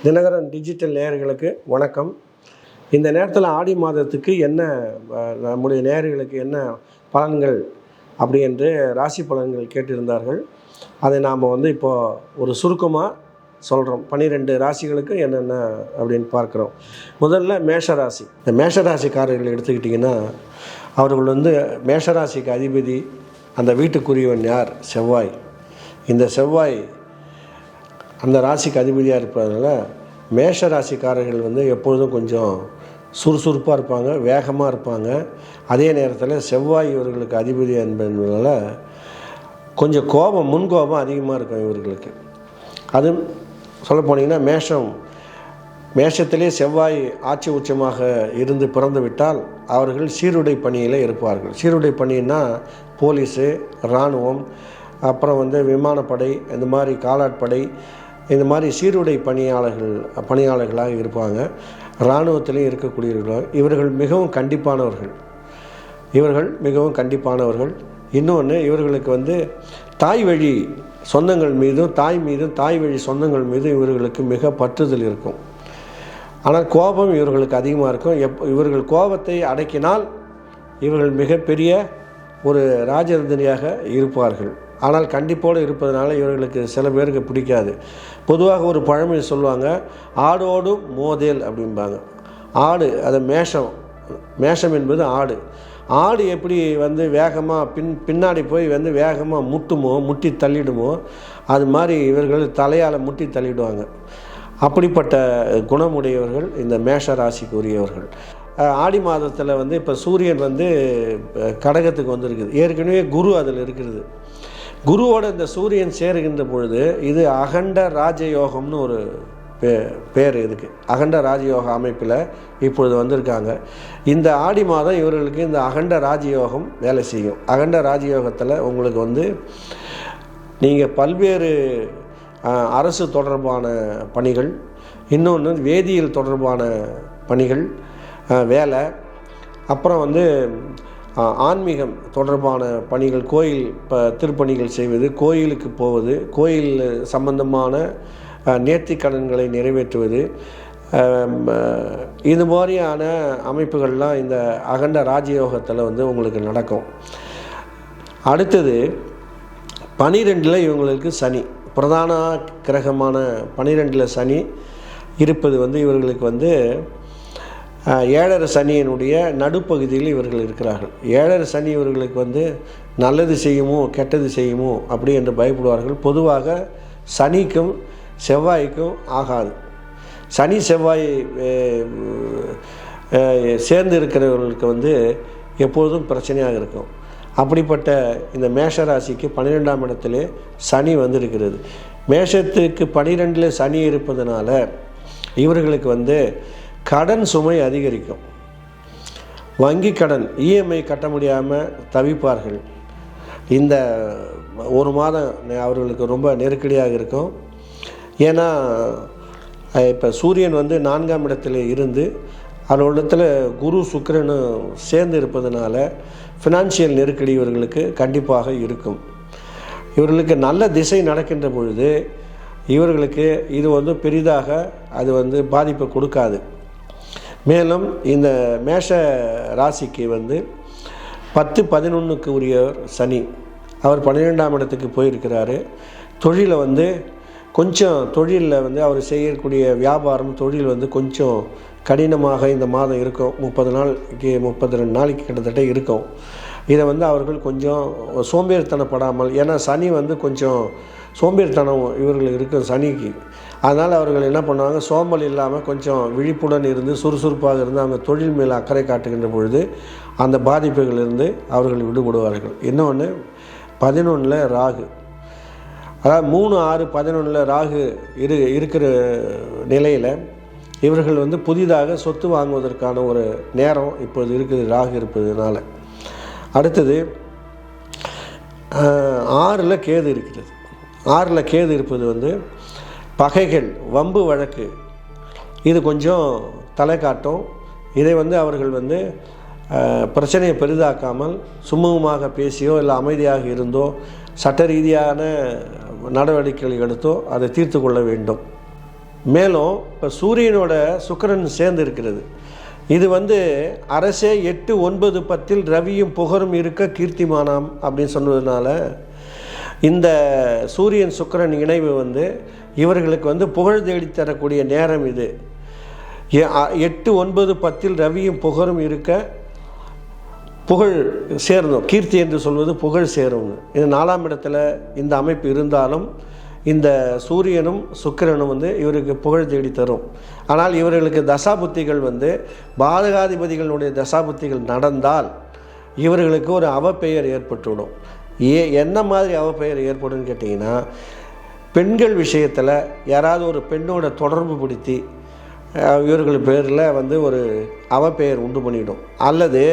Dinakaran digital நேயர்களுக்கு வணக்கம். இந்த நேரத்தில் ஆடி மாதத்துக்கு என்ன நம்முடைய நேயர்களுக்கு என்ன பலன்கள் அப்படி என்று ராசி பலன்கள் கேட்டிருந்தார்கள். அதை நாம் இப்போது ஒரு சுருக்கமாக சொல்கிறோம். 12 ராசிகளுக்கு என்னென்ன அப்படின்னு பார்க்குறோம். முதல்ல மேஷராசி. இந்த மேஷராசிக்காரர்கள் எடுத்துக்கிட்டிங்கன்னா அவர்கள் மேஷராசிக்கு அதிபதி அந்த வீட்டுக்குரியவன் யார்? செவ்வாய். இந்த செவ்வாய் அந்த ராசிக்கு அதிபதியாக இருப்பதனால மேஷ ராசிக்காரர்கள் எப்பொழுதும் கொஞ்சம் சுறுசுறுப்பாக இருப்பாங்க, வேகமாக இருப்பாங்க. அதே நேரத்தில் செவ்வாய் இவர்களுக்கு அதிபதி என்பதனால கொஞ்சம் முன்கோபம் அதிகமாக இருக்கும் இவர்களுக்கு. அதுவும் சொல்ல போனீங்கன்னா மேஷத்திலே செவ்வாய் ஆட்சி உச்சமாக இருந்து பிறந்து விட்டால் அவர்கள் சீருடை பணியில் இருப்பார்கள். சீருடை பணின்னா போலீஸு, இராணுவம், அப்புறம் விமானப்படை, இந்த மாதிரி காலாட்படை, இந்த மாதிரி சீருடை பணியாளர்களாக இருப்பாங்க. இராணுவத்திலையும் இருக்கக்கூடியவர்கள். இவர்கள் மிகவும் கண்டிப்பானவர்கள். இன்னொன்று, இவர்களுக்கு தாய் வழி சொந்தங்கள் மீதும் தாய் வழி சொந்தங்கள் மீதும் இவர்களுக்கு மிக பற்றுதல் இருக்கும். ஆனால் கோபம் இவர்களுக்கு அதிகமாக இருக்கும். இவர்கள் கோபத்தை அடக்கினால் இவர்கள் மிகப்பெரிய ஒரு ராஜதந்திரியாக இருப்பார்கள். ஆனால் கண்டிப்போடு இருப்பதனால இவர்களுக்கு சில பேருக்கு பிடிக்காது. பொதுவாக ஒரு பழமொழி சொல்லுவாங்க, ஆடோடு மோதேல் அப்படிம்பாங்க. ஆடு, அது மேஷம் என்பது ஆடு. ஆடு எப்படி வேகமாக பின்னாடி போய் வேகமாக முட்டி தள்ளிடுமோ, அது மாதிரி இவர்கள் தலையால் முட்டி தள்ளிடுவாங்க. அப்படிப்பட்ட குணமுடையவர்கள் இந்த மேஷ ராசிக்கு உரியவர்கள். ஆடி மாதத்தில் இப்போ சூரியன் கடகத்துக்கு வந்திருக்குது. ஏற்கனவே குரு அதில் இருக்கிறது. குருவோட இந்த சூரியன் சேருகின்ற பொழுது இது அகண்ட ராஜயோகம்னு ஒரு பேர் இதுக்கு. அகண்ட ராஜயோக அமைப்பில் இப்பொழுது வந்திருக்காங்க. இந்த ஆடி மாதம் இவர்களுக்கு இந்த அகண்ட ராஜயோகம் வேலை செய்யும். அகண்ட ராஜயோகத்தில் உங்களுக்கு நீங்கள் பல்வேறு அரசு தொடர்பான பணிகள், இன்னொன்று வேதியியல் தொடர்பான பணிகள், வேலை, அப்புறம் ஆன்மீகம் தொடர்பான பணிகள், கோயில் திருப்பணிகள் செய்வது, கோயிலுக்கு போவது, கோயில் சம்பந்தமான நேர்த்திக்கடன்களை நிறைவேற்றுவது, இது மாதிரியான அமைப்புகள்லாம் இந்த அகண்ட ராஜயோகத்தில் உங்களுக்கு நடக்கும். அடுத்தது 12 இவங்களுக்கு சனி, பிரதான கிரகமான 12 சனி இருப்பது இவர்களுக்கு ஏழரை சனியினுடைய நடுப்பகுதியில் இவர்கள் இருக்கிறார்கள். ஏழரை சனி இவர்களுக்கு நல்லது செய்யுமோ கெட்டது செய்யுமோ அப்படி என்று பயப்படுவார்கள். பொதுவாக சனிக்கும் செவ்வாய்க்கும் ஆகாது. சனி செவ்வாய் சேர்ந்து இருக்கிறவர்களுக்கு எப்போதும் பிரச்சனையாக இருக்கும். அப்படிப்பட்ட இந்த மேஷராசிக்கு 12ஆம் இடத்திலே சனி இருக்கிறது. மேஷத்துக்கு 12 சனி இருப்பதனால இவர்களுக்கு கடன் சுமை அதிகரிக்கும். வங்கி கடன் இஎம்ஐ கட்ட முடியாமல் தவிப்பார்கள். இந்த ஒரு மாதம் அவர்களுக்கு ரொம்ப நெருக்கடியாக இருக்கும். ஏன்னா இப்போ சூரியன் 4ஆம் இடத்துல இருந்து அதோடத்தில் குரு சுக்கிரனும் சேர்ந்து இருப்பதனால ஃபினான்ஷியல் நெருக்கடி இவர்களுக்கு கண்டிப்பாக இருக்கும். இவர்களுக்கு நல்ல திசை நடக்கின்ற பொழுது இவர்களுக்கு இது பெரிதாக அது பாதிப்பை கொடுக்காது. மேலும் இந்த மேஷ ராசிக்கு 10-11க்கு உரியவர் சனி. அவர் 12ஆம் இடத்துக்கு போயிருக்கிறாரு. தொழிலை கொஞ்சம் தொழிலில் அவர் செய்யக்கூடிய வியாபாரம் தொழில் கொஞ்சம் கடினமாக இந்த மாதம் இருக்கும். 32 நாளைக்கு கிட்டத்தட்ட இருக்கும். இதை அவர்கள் கொஞ்சம் சோம்பேறித்தனப்படாமல், ஏன்னா சனி கொஞ்சம் சோம்பேறித்தனம் இவர்கள் இருக்கும் சனிக்கு. அதனால் அவர்கள் என்ன பண்ணுவாங்க, சோம்பல் இல்லாமல் கொஞ்சம் விழிப்புடன் இருந்து சுறுசுறுப்பாக இருந்து அவங்க தொழில் மேலே அக்கறை காட்டுகின்ற பொழுது அந்த பாதிப்புகளிலிருந்து அவர்கள் விடுபடுவார்கள். இன்னொன்று 11 ராகு, அதாவது 3, 6, 11 ராகு இருக்கிற நிலையில் இவர்கள் புதிதாக சொத்து வாங்குவதற்கான ஒரு நேரம் இப்போது இருக்குது ராகு இருப்பதுனால. அடுத்தது 6ல் கேது இருக்கிறது. 6ல் கேது இருப்பது பகைகள், வம்பு வழக்கு, இது கொஞ்சம் தலை காட்டும். இதை அவர்கள் பிரச்சனையை பெரிதாக்காமல் சுமூகமாக பேசியோ இல்லை அமைதியாக இருந்தோ சட்ட ரீதியான நடவடிக்கைகள் எடுத்தோ அதை தீர்த்து கொள்ள வேண்டும். மேலும் இப்போ சூரியனோட சுக்கிரன் சேர்ந்து இருக்கிறது. இது அரசே 8, 9, 10 ரவியும் புகரும் இருக்க கீர்த்திமானாம் அப்படின்னு சொன்னதுனால இந்த சூரியன் சுக்கிரன் இணைவு இவர்களுக்கு புகழ் தேடித்தரக்கூடிய நேரம் இது. 8, 9, 10 ரவியும் புகரும் இருக்க புகழ் சேரணும். கீர்த்தி என்று சொல்வது புகழ் சேரும். இது 4ஆம் இடத்துல இந்த அமைப்பு இருந்தாலும் இந்த சூரியனும் சுக்கிரனும் இவருக்கு புகழ் தேடி தரும். ஆனால் இவர்களுக்கு தசாபுத்திகள் பாதகாதிபதிகளுடைய தசாபுத்திகள் நடந்தால் இவர்களுக்கு ஒரு அவப்பெயர் ஏற்பட்டுவிடும். என்ன மாதிரி அவப்பெயர் ஏற்படும் கேட்டிங்கன்னா, பெண்கள் விஷயத்தில் யாராவது ஒரு பெண்ணோட தொடர்பு படுத்தி இவர்கள் பேரில் ஒரு அவப்பெயர் உண்டு பண்ணிவிடும். அல்லது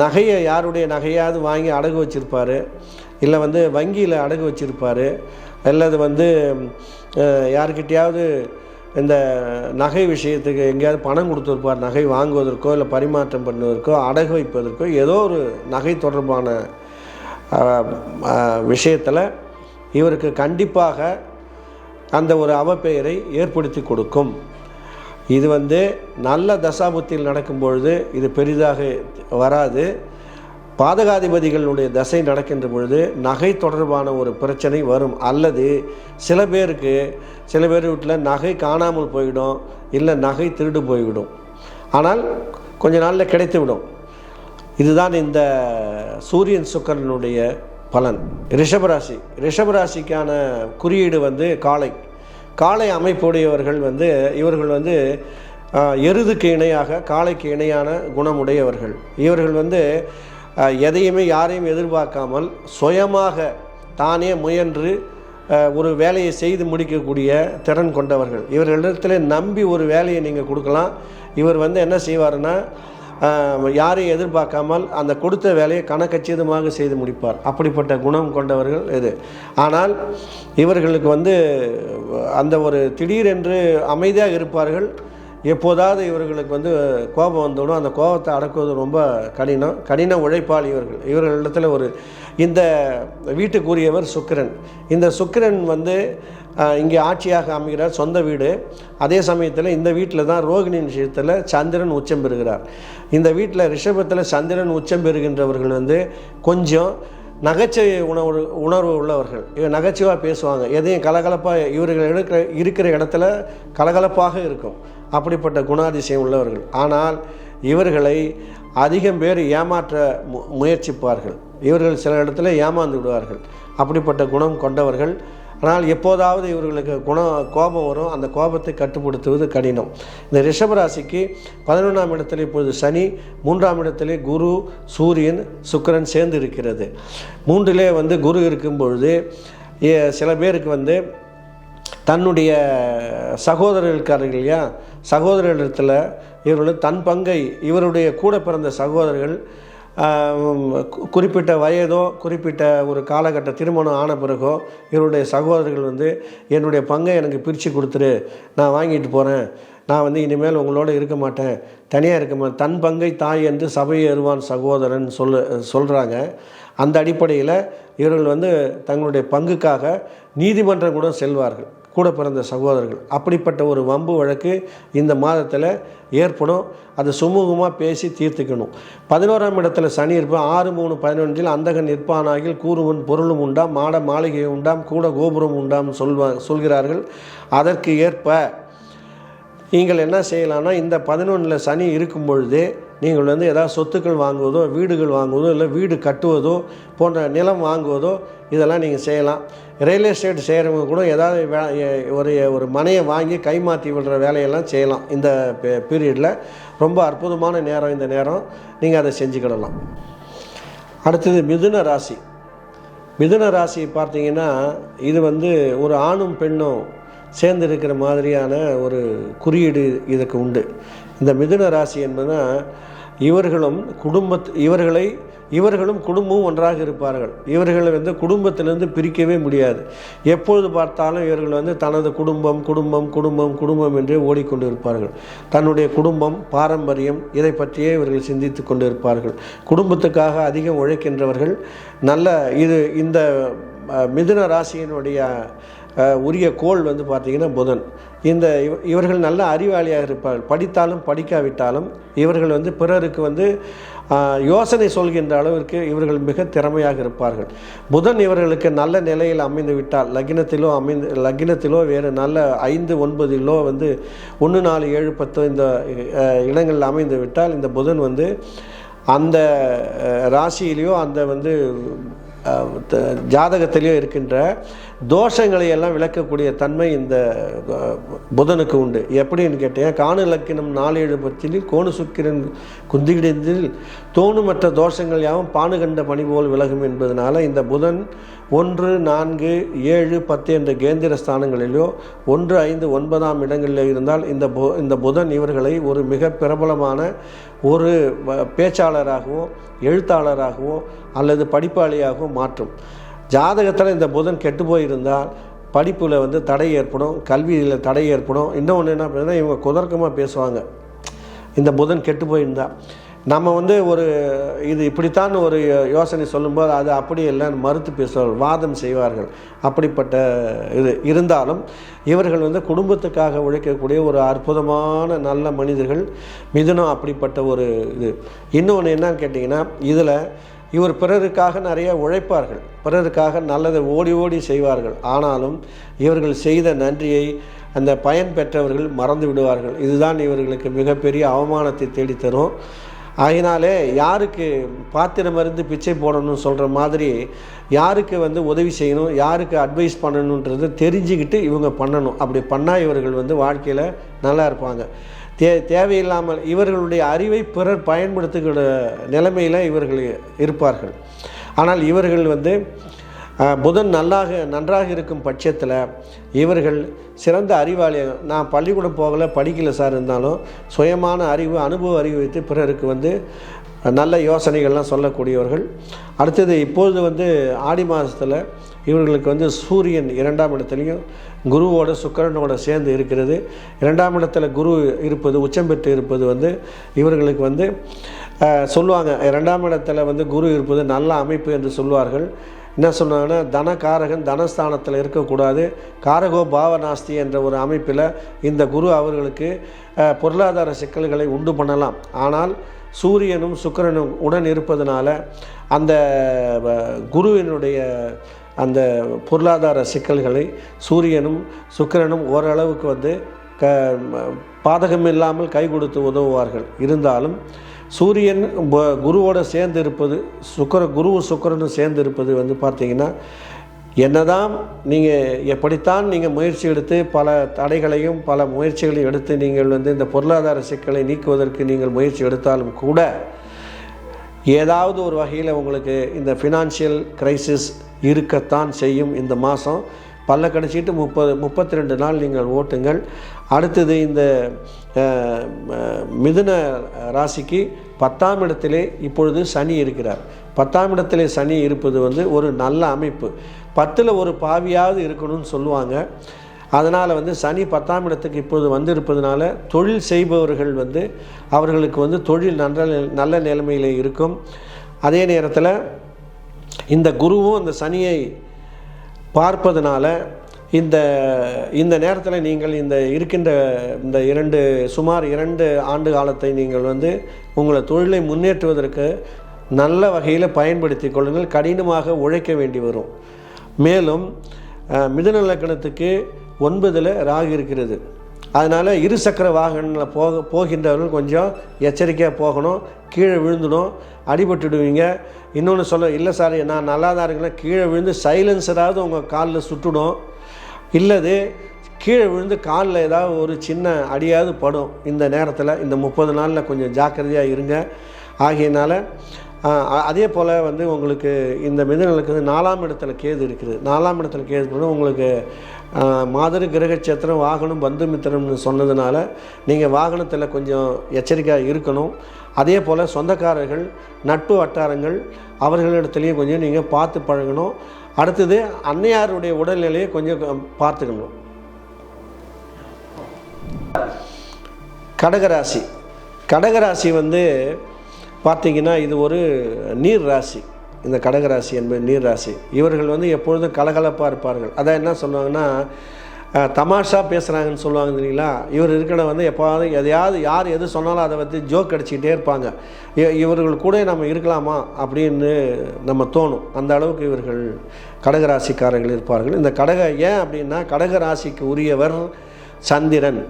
நகையை யாருடைய நகையாவது வாங்கி அடகு வச்சுருப்பார், இல்லை வங்கியில் அடகு வச்சுருப்பார், அல்லது யாருக்கிட்டையாவது இந்த நகை விஷயத்துக்கு எங்கேயாவது பணம் கொடுத்துருப்பார், நகை வாங்குவதற்கோ இல்லை பரிமாற்றம் பண்ணுவதற்கோ அடகு வைப்பதற்கோ ஏதோ ஒரு நகை தொடர்பான விஷயத்தில் இவருக்கு கண்டிப்பாக அந்த ஒரு அவப்பெயரை ஏற்படுத்தி கொடுக்கும். இது நல்ல தசாபுத்தியில் நடக்கும் பொழுது இது பெரிதாக வராது. பாதகாதிபதிகளுடைய தசை நடக்கின்ற பொழுது நகை தொடர்பான ஒரு பிரச்சனை வரும். அல்லது சில பேர் வீட்டில் நகை காணாமல் போய்விடும், இல்லை நகை திருடு போய்விடும். ஆனால் கொஞ்ச நாளில் கிடைத்துவிடும். இதுதான் இந்த சூரியன் சுக்கிரனுடைய பலன். ரிஷபராசிக்கான குறியீடு காளை அமைப்புடையவர்கள் இவர்கள் எருதுக்கு இணையாக காளைக்கு இணையான குணமுடையவர்கள். இவர்கள் எதையுமே யாரையும் எதிர்பார்க்காமல் சுயமாக தானே முயன்று ஒரு வேலையை செய்து முடிக்கக்கூடிய திறன் கொண்டவர்கள். இவர்களிடத்தில் நம்பி ஒரு வேலையை நீங்கள் கொடுக்கலாம். இவர் என்ன செய்வார்னா, யாரையும் எதிர்பார்க்காமல் அந்த கொடுத்த வேலையை கணக்கச்சிதமாக செய்து முடிப்பார். அப்படிப்பட்ட குணம் கொண்டவர்கள் இது. ஆனால் இவர்களுக்கு அந்த ஒரு திடீரென்று அமைதியாக இருப்பார்கள். எப்போதாவது இவர்களுக்கு கோபம் வந்துவிடும். அந்த கோபத்தை அடக்குவது ரொம்ப கடின உழைப்பாளி இவர்களிடத்தில் இந்த வீட்டுக்குரியவர் சுக்கிரன். இந்த சுக்கிரன் இங்கே ஆட்சியாக அமைகிறார், சொந்த வீடு. அதே சமயத்தில் இந்த வீட்டில் தான் ரோகிணி விஷயத்தில் சந்திரன் உச்சம் பெறுகிறார். இந்த வீட்டில் ரிஷபத்தில் சந்திரன் உச்சம் பெறுகின்றவர்கள் கொஞ்சம் நகைச்சுவை உணர்வு உள்ளவர்கள். இவங்க நகைச்சுவாக பேசுவாங்க. எதையும் கலகலப்பாக இவர்கள் இருக்கிற இடத்துல கலகலப்பாக இருக்கும். அப்படிப்பட்ட குணாதிசயம் உள்ளவர்கள். ஆனால் இவர்களை அதிகம் பேர் ஏமாற்ற முயற்சிப்பார்கள். இவர்கள் சில இடத்துல ஏமாந்து விடுவார்கள். அப்படிப்பட்ட குணம் கொண்டவர்கள். ஆனால் எப்போதாவது இவர்களுக்கு கோபம் வரும். அந்த கோபத்தை கட்டுப்படுத்துவது கடினம். இந்த ரிஷபராசிக்கு 11ஆம் இடத்துல இப்பொழுது சனி, 3ஆம் இடத்துல குரு, சூரியன், சுக்கிரன் சேர்ந்து இருக்கிறது. 3லே குரு இருக்கும் பொழுது சில பேருக்கு தன்னுடைய சகோதரர்கள் இருக்கார்கள் இல்லையா, சகோதரர்களிடத்தில் இவர்கள் தன் பங்கை இவருடைய கூட பிறந்த சகோதரர்கள் குறிப்பிட்ட வயதோ குறிப்பிட்ட ஒரு காலகட்ட திருமணம் ஆன பிறகோ இவருடைய சகோதரர்கள் என்னுடைய பங்கை எனக்கு பிரித்து கொடுத்துரு, நான் வாங்கிட்டு போகிறேன், நான் இனிமேல் உங்களோட இருக்க மாட்டேன், தனியாக இருக்க மாட்டேன், தன் பங்கை தாய் என்று சபை ஏறுவான் சகோதரன் சொல்கிறாங்க. அந்த அடிப்படையில் இவர்கள் தங்களுடைய பங்குக்காக நீதிமன்றம் கூட செல்வார்கள், கூட பிறந்த சகோதரர்கள். அப்படிப்பட்ட ஒரு வம்பு வழக்கு இந்த மாதத்தில் ஏற்படும். அது சுமூகமாக பேசி தீர்த்துக்கணும். 11ஆம் இடத்துல சனி இருப்பான். 6-3-11 அந்தகன் நிற்பானாகில் கூறுவன் பொருளும் உண்டாம், மாட மாளிகை உண்டாம், கூட கோபுரம் உண்டாம் சொல்கிறார்கள். அதற்கு ஏற்ப நீங்கள் என்ன செய்யலாம்னா, இந்த 11ல் சனி இருக்கும் பொழுதே நீங்கள் ஏதாவது சொத்துக்கள் வாங்குவதோ, வீடுகள் வாங்குவதோ, இல்லை வீடு கட்டுவதோ போன்ற நிலம் வாங்குவதோ இதெல்லாம் நீங்கள் செய்யலாம். ரியல் எஸ்டேட் செய்கிறவங்க கூட ஏதாவது ஒரு மனையை வாங்கி கைமாற்றி விடுற வேலையெல்லாம் செய்யலாம். இந்த பீரியடில் ரொம்ப அற்புதமான நேரம். இந்த நேரம் நீங்கள் அதை செஞ்சுக்கிடலாம். அடுத்தது மிதுன ராசி பார்த்தீங்கன்னா, இது ஒரு ஆணும் பெண்ணும் சேர்ந்து இருக்கிற மாதிரியான ஒரு குறியீடு இதுக்கு உண்டு. இந்த மிதுன ராசி என்பதுனா இவர்களும் குடும்பமும் ஒன்றாக இருப்பார்கள். இவர்களை குடும்பத்திலிருந்து பிரிக்கவே முடியாது. எப்பொழுது பார்த்தாலும் இவர்கள் தனது குடும்பம் என்றே ஓடிக்கொண்டு இருப்பார்கள். தன்னுடைய குடும்பம், பாரம்பரியம் இதை பற்றியே இவர்கள் சிந்தித்து கொண்டு இருப்பார்கள். குடும்பத்துக்காக அதிகம் உழைக்கின்றவர்கள். இந்த மிதுன ராசியினுடைய உரிய கோள் வந்து பார்த்திங்கன்னா புதன். இவர்கள் நல்ல அறிவாளியாக இருப்பார்கள். படித்தாலும் படிக்காவிட்டாலும் இவர்கள் வந்து பிறருக்கு வந்து யோசனை சொல்கின்ற அளவிற்கு இவர்கள் மிக திறமையாக இருப்பார்கள். புதன் இவர்களுக்கு நல்ல நிலையில் அமைந்து விட்டால் லக்னத்திலோ வேறு நல்ல 5, 9 வந்து 1, 4, 7, 10 இந்த இடங்களில் அமைந்து விட்டால் இந்த புதன் வந்து அந்த ராசியிலேயோ அந்த வந்து ஜாதகத்திலேயோ இருக்கின்ற தோஷங்களை எல்லாம் விளக்கக்கூடிய தன்மை இந்த புதனுக்கு உண்டு. எப்படின்னு கேட்டேன், காணு லக்கினம் 4, 7, 10 கோணு சுக்கிரன் குந்திகிடந்தில் தோணுமற்ற தோஷங்கள் யாவும் பானு கண்ட பணி போல் விலகும் என்பதனால இந்த புதன் 1, 4, 7, 10 என்ற கேந்திர ஸ்தானங்களிலோ 1, 5, 9ஆம் இடங்களில் இருந்தால் இந்த புதன் இவர்களை ஒரு மிக பிரபலமான ஒரு பேச்சாளராகவோ எழுத்தாளராகவோ அல்லது படிப்பாளியாகவோ மாற்றும். ஜாதகத்தில் இந்த புதன் கெட்டு போயிருந்தால் படிப்பில் வந்து தடை ஏற்படும், கல்வியில் தடை ஏற்படும். இன்னொன்று என்ன பண்ணுன்னா, இவங்க குதர்க்கமாக பேசுவாங்க. இந்த புதன் கெட்டு போயிருந்தால் நம்ம வந்து இது இப்படித்தான் ஒரு யோசனை சொல்லும்போது அது அப்படி இல்லைன்னு மறுத்து பேசுவார்கள், வாதம் செய்வார்கள். அப்படிப்பட்ட இருந்தாலும் இவர்கள் வந்து குடும்பத்துக்காக உழைக்கக்கூடிய ஒரு அற்புதமான நல்ல மனிதர்கள். மிதுனம் அப்படிப்பட்ட ஒரு இன்னொன்று என்னன்னு கேட்டிங்கன்னா, இதில் இவர் பிறருக்காக நிறைய உழைப்பார்கள், பிறருக்காக நல்லதை ஓடி ஓடி செய்வார்கள். ஆனாலும் இவர்கள் செய்த நன்றியை அந்த பயன் பெற்றவர்கள் மறந்து விடுவார்கள். இதுதான் இவர்களுக்கு மிகப்பெரிய அவமானத்தை தேடித்தரும். அதனாலே யாருக்கு பாத்திரம் இருந்து பிச்சை போடணும்னு சொல்கிற மாதிரி யாருக்கு வந்து உதவி செய்யணும், யாருக்கு அட்வைஸ் பண்ணணுன்றது தெரிஞ்சுக்கிட்டு இவங்க பண்ணணும். அப்படி பண்ணால் இவர்கள் வந்து வாழ்க்கையில் நல்லா இருப்பாங்க. தேவையில்லாமல் இவர்களுடைய அறிவை பிறர் பயன்படுத்துகிற நிலைமையில் இவர்கள் இருப்பார்கள். ஆனால் இவர்கள் வந்து புதன் நன்றாக இருக்கும் பட்சத்தில் இவர்கள் சிறந்த அறிவாளியாக, நான் பள்ளிக்கூடம் போகலை படிக்கலை சார், இருந்தாலும் சுயமான அறிவு அனுபவ அறிவு வைத்து பிறருக்கு வந்து நல்ல யோசனைகள்லாம் சொல்லக்கூடியவர்கள். அடுத்தது இப்பொழுது வந்து ஆடி மாதத்தில் இவர்களுக்கு வந்து சூரியன் 2ஆம் இடத்துலையும் குருவோட சுக்கிரனோட சேர்ந்து இருக்கிறது. 2ஆம் இடத்துல குரு இருப்பது, உச்சம் பெற்று இருப்பது வந்து இவர்களுக்கு வந்து சொல்லுவாங்க, 2ஆம் இடத்துல வந்து குரு இருப்பது நல்ல அமைப்பு என்று சொல்வார்கள். என்ன சொன்னாங்கன்னா, தனகாரகன் தனஸ்தானத்தில் இருக்கக்கூடாது, காரகோ பாவநாஸ்தி என்ற ஒரு அமைப்பில் இந்த குரு அவர்களுக்கு பொருளாதார சிக்கல்களை உண்டு பண்ணலாம். ஆனால் சூரியனும் சுக்கிரனும் உடன் இருப்பதனால அந்த குருவினுடைய அந்த பொருளாதார சிக்கல்களை சூரியனும் சுக்கிரனும் ஓரளவுக்கு வந்து பாதகம் இல்லாமல் கை கொடுத்து உதவுவார்கள். இருந்தாலும் சூரியன் குருவோடு சேர்ந்து இருப்பது, குருவும் சுக்கிரனும் சேர்ந்து இருப்பது வந்து பார்த்திங்கன்னா, என்னதான் நீங்கள் எப்படித்தான் நீங்கள் முயற்சி எடுத்து பல தடைகளையும் பல முயற்சிகளையும் எடுத்து நீங்கள் வந்து இந்த பொருளாதார சிக்கலை நீக்குவதற்கு நீங்கள் முயற்சி எடுத்தாலும் கூட ஏதாவது ஒரு வகையில் உங்களுக்கு இந்த ஃபினான்ஷியல் கிரைசிஸ் இருக்கத்தான் செய்யும். இந்த மாதம் பல்ல கடிச்சிட்டு 32 நாள் நீங்கள் ஓட்டுங்கள். அடுத்தது இந்த மிதுன ராசிக்கு 10ஆம் இடத்திலே இப்பொழுது சனி இருக்கிறார். 10ஆம் இடத்திலே சனி இருப்பது வந்து ஒரு நல்ல அமைப்பு. 10ல் ஒரு பாவியாவது இருக்கணும்னு சொல்லுவாங்க. அதனால் வந்து சனி 10ஆம் இடத்துக்கு இப்பொழுது வந்து இருப்பதனால தொழில் செய்பவர்கள் வந்து அவர்களுக்கு வந்து தொழில் நல்ல நிலைமையிலே இருக்கும். அதே நேரத்தில் இந்த குருவும் அந்த சனியை பார்ப்பதனால இந்த நேரத்தில் நீங்கள் இந்த இருக்கின்ற இந்த சுமார் 2 ஆண்டு காலத்தை நீங்கள் வந்து உங்களை தொழிலை முன்னேற்றுவதற்கு நல்ல வகையில் பயன்படுத்தி கொள்ளுங்கள். கடினமாக உழைக்க வேண்டி வரும். மேலும் மிதுன லக்னத்துக்கு 9ல் ராகு இருக்கிறது. அதனால் இருசக்கர வாகனத்தில் போகின்றவர்கள் கொஞ்சம் எச்சரிக்கையாக போகணும். கீழே விழுந்துடும், அடிபட்டுடுவீங்க. இன்னொன்று இல்லை சார் நான் நல்லா தான் இருக்கேன், கீழே விழுந்து சைலன்சராவது உங்கள் காலில் சுட்டுடும், இல்லது கீழே விழுந்து காலில் ஏதாவது ஒரு சின்ன அடியாவது படும். இந்த நேரத்தில் இந்த 30 நாளில் கொஞ்சம் ஜாக்கிரதையாக இருங்க. ஆகையினால அதே போல் வந்து உங்களுக்கு இந்த மிதுனலுக்கு 4ஆம் இடத்துல கேது இருக்குது. 4ஆம் இடத்துல கேது போனால் உங்களுக்கு மாதிரி கிரகச்சத்திரம் வாகனம் பந்து மித்திரம்னு சொன்னதுனால நீங்கள் வாகனத்தில் கொஞ்சம் எச்சரிக்கையாக இருக்கணும். அதே போல் சொந்தக்காரர்கள் நட்பு வட்டாரங்கள் அவர்களிடத்துலேயும் கொஞ்சம் நீங்கள் பார்த்து பழகணும். அடுத்தது அன்னையாருடைய உடல்நிலையை கொஞ்சம் பார்த்துக்கணும். கடகராசி வந்து பார்த்திங்கன்னா இது ஒரு நீர் ராசி. இந்த கடகராசி என்பது நீர் ராசி. இவர்கள் வந்து எப்பொழுதும் கலகலப்பாக இருப்பார்கள். அதான் என்ன சொல்லுவாங்கன்னா, தமாஷா பேசுகிறாங்கன்னு சொல்லுவாங்க இல்லைங்களா. இவர் இருக்கிற வந்து எப்போது எதையாவது யார் எது சொன்னாலும் அதை வந்து ஜோக் அடிச்சுக்கிட்டே இருப்பாங்க. இவர்கள் கூட நம்ம இருக்கலாமா அப்படின்னு நம்ம தோணும். அந்த அளவுக்கு இவர்கள் கடகராசிக்காரர்கள் இருப்பார்கள். இந்த ஏன் அப்படின்னா, கடகராசிக்கு உரியவர் சந்திரன்.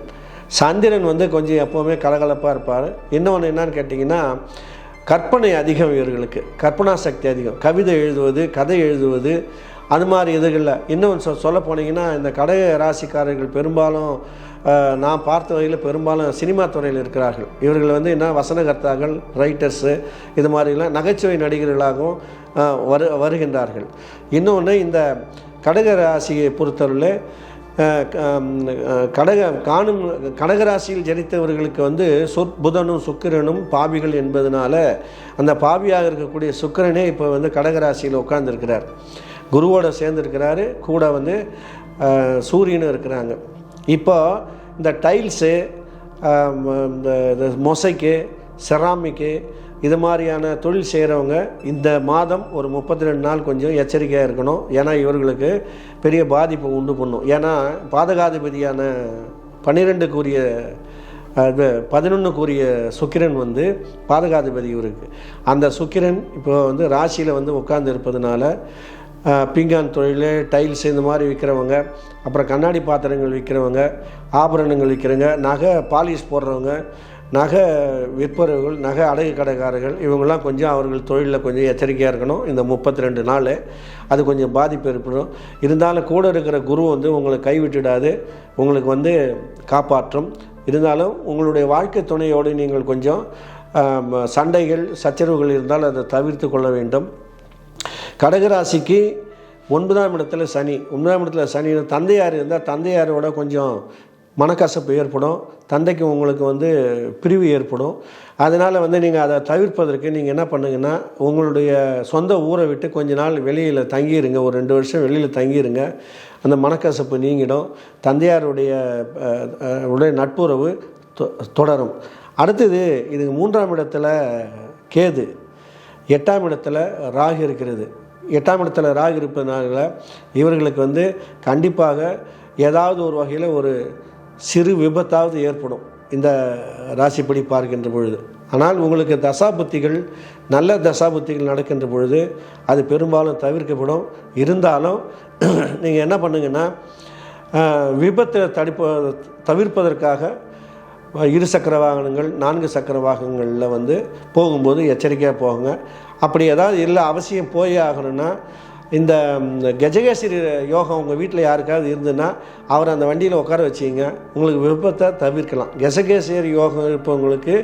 சந்திரன் வந்து கொஞ்சம் எப்போவுமே கலகலப்பாக இருப்பார். இன்னொன்று என்னன்னு கேட்டிங்கன்னா, கற்பனை அதிகம் இவர்களுக்கு, கற்பனா சக்தி அதிகம். கவிதை எழுதுவது, கதை எழுதுவது, அது மாதிரி இதுகளில். இன்னும் சொல்ல போனீங்கன்னா, இந்த கடக ராசிக்காரர்கள் பெரும்பாலும் நான் பார்த்த வகையில் பெரும்பாலும் சினிமா துறையில் இருக்கிறார்கள். இவர்கள் வந்து என்ன வசனகர்த்தாக்கள், ரைட்டர்ஸு, இது மாதிரிலாம் நகைச்சுவை நடிகர்களாகவும் வருகின்றார்கள். இன்னொன்று, இந்த கடக ராசியை பொறுத்தவரையில் கடகராசியில் ஜனித்தவர்களுக்கு வந்து புதனும் சுக்கிரனும் பாவிகள் என்பதனால, அந்த பாவியாக இருக்கக்கூடிய சுக்கிரனே இப்போ வந்து கடகராசியில் உட்கார்ந்துருக்கிறார். குருவோட சேர்ந்துருக்கிறாரு. கூட வந்து சூரியனும் இருக்கிறாங்க. இப்போ இந்த டைல்ஸு, இந்த மொசைக்கு, செராமிக்கு, இது மாதிரியான தொழில் செய்கிறவங்க இந்த மாதம் ஒரு 32 நாள் கொஞ்சம் எச்சரிக்கையாக இருக்கணும். ஏன்னா இவர்களுக்கு பெரிய பாதிப்பு உண்டு பண்ணும். ஏன்னா பாதகாதிபதியான 12க்குரிய 11க்குரிய சுக்கிரன் வந்து பாதகாதிபதி இவருக்கு. அந்த சுக்கிரன் இப்போ வந்து ராசியில் வந்து உட்கார்ந்து இருப்பதுனால பீங்கான் தொழில், டைல்ஸ் இந்த மாதிரி விற்கிறவங்க, அப்புறம் கண்ணாடி பாத்திரங்கள் விற்கிறவங்க, ஆபரணங்கள் விற்கிறவங்க, நகை பாலிஷ் போடுறவங்க, நகை விற்பவர்கள், நகை அடகு கடைக்காரர்கள், இவங்கெல்லாம் கொஞ்சம் அவர்கள் தொழிலில் கொஞ்சம் எச்சரிக்கையாக இருக்கணும். இந்த 32 நாள் அது கொஞ்சம் பாதிப்பு ஏற்படும். இருந்தாலும் கூட இருக்கிற குரு வந்து உங்களை கைவிட்டுடாது, உங்களுக்கு வந்து காப்பாற்றும். இருந்தாலும் உங்களுடைய வாழ்க்கை துணையோடு நீங்கள் கொஞ்சம் சண்டைகள், சச்சரவுகள் இருந்தால் அதை தவிர்த்து கொள்ள வேண்டும். கடகராசிக்கு 9ஆம் இடத்துல சனி. 9ஆம் இடத்துல சனி தந்தையார் இருந்தால் தந்தையாரோட கொஞ்சம் மனக்கசப்பு ஏற்படும். தந்தைக்கு உங்களுக்கு வந்து பிரிவு ஏற்படும். அதனால் வந்து நீங்கள் அதை தவிர்ப்பதற்கு நீங்கள் என்ன பண்ணுங்கன்னா, உங்களுடைய சொந்த ஊரை விட்டு கொஞ்ச நாள் வெளியில் தங்கிடுங்க. ஒரு 2 வருஷம் வெளியில் தங்கிடுங்க. அந்த மனக்கசப்பு நீங்கிடும். தந்தையாருடைய நட்புறவு தொடரும். அடுத்தது, இது 3ஆம் இடத்துல கேது, 8ஆம் இடத்துல ராகு இருக்கிறது. 8ஆம் இடத்துல ராகு இருப்பதனால இவர்களுக்கு வந்து கண்டிப்பாக ஏதாவது ஒரு வகையில் ஒரு சிறு விபத்தாவது ஏற்படும் இந்த ராசிப்படி பார்க்கின்ற பொழுது. ஆனால் உங்களுக்கு தசாபுத்திகள், நல்ல தசாபுத்திகள் நடக்கின்ற பொழுது அது பெரும்பாலும் தவிர்க்கப்படும். இருந்தாலும் நீங்கள் என்ன பண்ணுங்கன்னா, விபத்தை தவிர்ப்பதற்காக 2 சக்கர வாகனங்கள், 4 சக்கர வாகனங்களில் வந்து போகும்போது எச்சரிக்கையாக போகுங்க. அப்படி ஏதாவது இல்லை அவசியம் போயே ஆகணும்னா, இந்த கஜகேசரி யோகம் உங்கள் வீட்டில் யாருக்காவது இருந்துன்னா அவர் அந்த வண்டியில் உட்கார வச்சிங்க, உங்களுக்கு விபத்தை தவிர்க்கலாம். கஜகேசரி யோகம் இருப்பவங்களுக்கு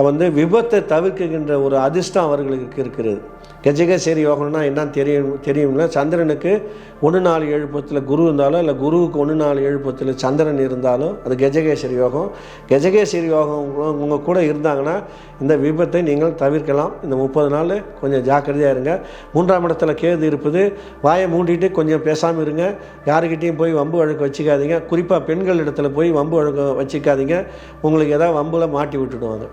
வந்து விபத்தை தவிர்க்கின்ற ஒரு அதிர்ஷ்டம் அவர்களுக்கு இருக்கிறது. கஜகேசரி யோகம்னா என்னன்னு தெரியும்ல. சந்திரனுக்கு 1-4-7 குரு இருந்தாலும், இல்லை குருவுக்கு 1-4-7 சந்திரன் இருந்தாலும் அது கஜகேசரி யோகம். கஜகேசரி யோகம் உங்கள் கூட இருந்தாங்கன்னா இந்த விபத்தை நீங்கள் தவிர்க்கலாம். இந்த 30 நாள் கொஞ்சம் ஜாக்கிரதையாக இருங்க. 3ஆம் இடத்துல கேது இருப்பது, வாயை மூண்டிட்டு கொஞ்சம் பேசாமல் இருங்க. யாருக்கிட்டையும் போய் வம்பு வழக்கு வச்சுக்காதீங்க. குறிப்பாக பெண்கள் இடத்துல போய் வம்பு வழக்கு வச்சுக்காதீங்க. உங்களுக்கு ஏதாவது வம்பில் மாட்டி விட்டுடுவாங்க.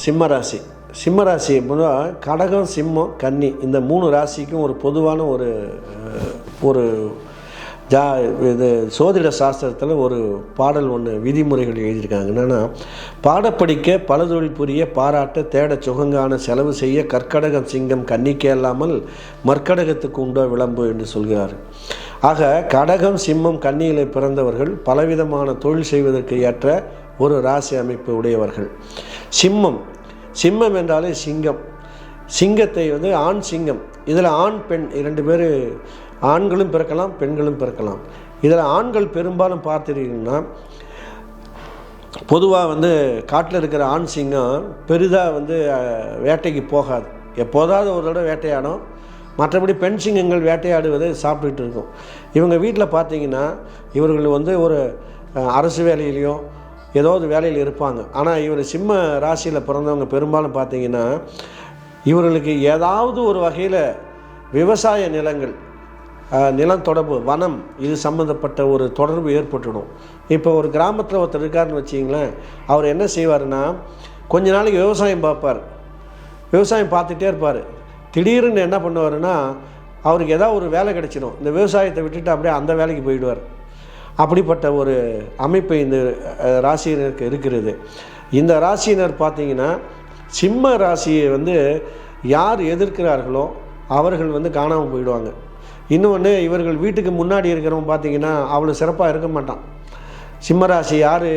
சிம்மராசி. சிம்மராசி கடகம், சிம்மம், கன்னி, இந்த 3 ராசிக்கும் ஒரு பொதுவான ஒரு இது சோதிட சாஸ்திரத்தில் ஒரு பாடல் ஒன்று, விதிமுறைகள் எழுதியிருக்காங்க. என்னென்னா, பாடப்படிக்க, பல தொழில் புரிய, பாராட்ட, தேட, சுகங்கான, செலவு செய்ய, கற்கடகம் சிங்கம் கன்னிக்கே அல்லாமல் மற்கடகத்துக்கு உண்டோ விளம்பு என்று சொல்கிறார். ஆக கடகம், சிம்மம், கன்னியிலே பிறந்தவர்கள் பலவிதமான தொழில் செய்வதற்கு ஏற்ற ஒரு ராசி அமைப்பு உடையவர்கள். சிம்மம் என்றாலே சிங்கம். சிங்கத்தை வந்து ஆண் சிங்கம். இதில் ஆண் பெண் 2 பேர், ஆண்களும் பிறக்கலாம், பெண்களும் பிறக்கலாம். இதில் ஆண்கள் பெரும்பாலும் பார்த்துருக்கீங்கன்னா, பொதுவாக வந்து காட்டில் இருக்கிற ஆண் சிங்கம் பெரிதாக வந்து வேட்டைக்கு போகாது. எப்போதாவது ஒரு தடவை வேட்டையாடும். மற்றபடி பெண் சிங்கங்கள் வேட்டையாடுவதை சாப்பிட்டுட்டு இருக்கும். இவங்க வீட்டில் பார்த்தீங்கன்னா இவர்கள் வந்து ஒரு அரசு வேலையிலையோ ஏதாவது வேலையில் இருப்பாங்க. ஆனால் இவர் சிம்ம ராசியில் பிறந்தவங்க பெரும்பாலும் பார்த்தீங்கன்னா இவர்களுக்கு ஏதாவது ஒரு வகையில் விவசாய நிலங்கள், நிலம் தொடர்பு, வனம், இது சம்மந்தப்பட்ட ஒரு தொடர்பு ஏற்பட்டுடும். இப்போ ஒரு கிராமத்தில் ஒருத்தர் இருக்காருன்னு வச்சிங்களேன், அவர் என்ன செய்வார்னா, கொஞ்ச நாளைக்கு விவசாயம் பார்ப்பார். விவசாயம் பார்த்துட்டே இருப்பார். திடீர்னு என்ன பண்ணுவாருன்னா, அவருக்கு ஏதாவது ஒரு வேலை கிடைச்சிடும், இந்த விவசாயத்தை விட்டுட்டு அப்படியே அந்த வேலைக்கு போயிடுவார். அப்படிப்பட்ட ஒரு அமைப்பு இந்த ராசியினருக்கு இருக்கிறது. இந்த ராசியினர் பார்த்திங்கன்னா, சிம்ம ராசியை வந்து யார் எதிர்க்கிறார்களோ அவர்கள் வந்து காணாமல் போயிடுவாங்க. இன்னொன்று, இவர்கள் வீட்டுக்கு முன்னாடி இருக்கிறவங்க பார்த்திங்கன்னா அவ்வளோ சிறப்பாக இருக்க மாட்டான். சிம்மராசி யார்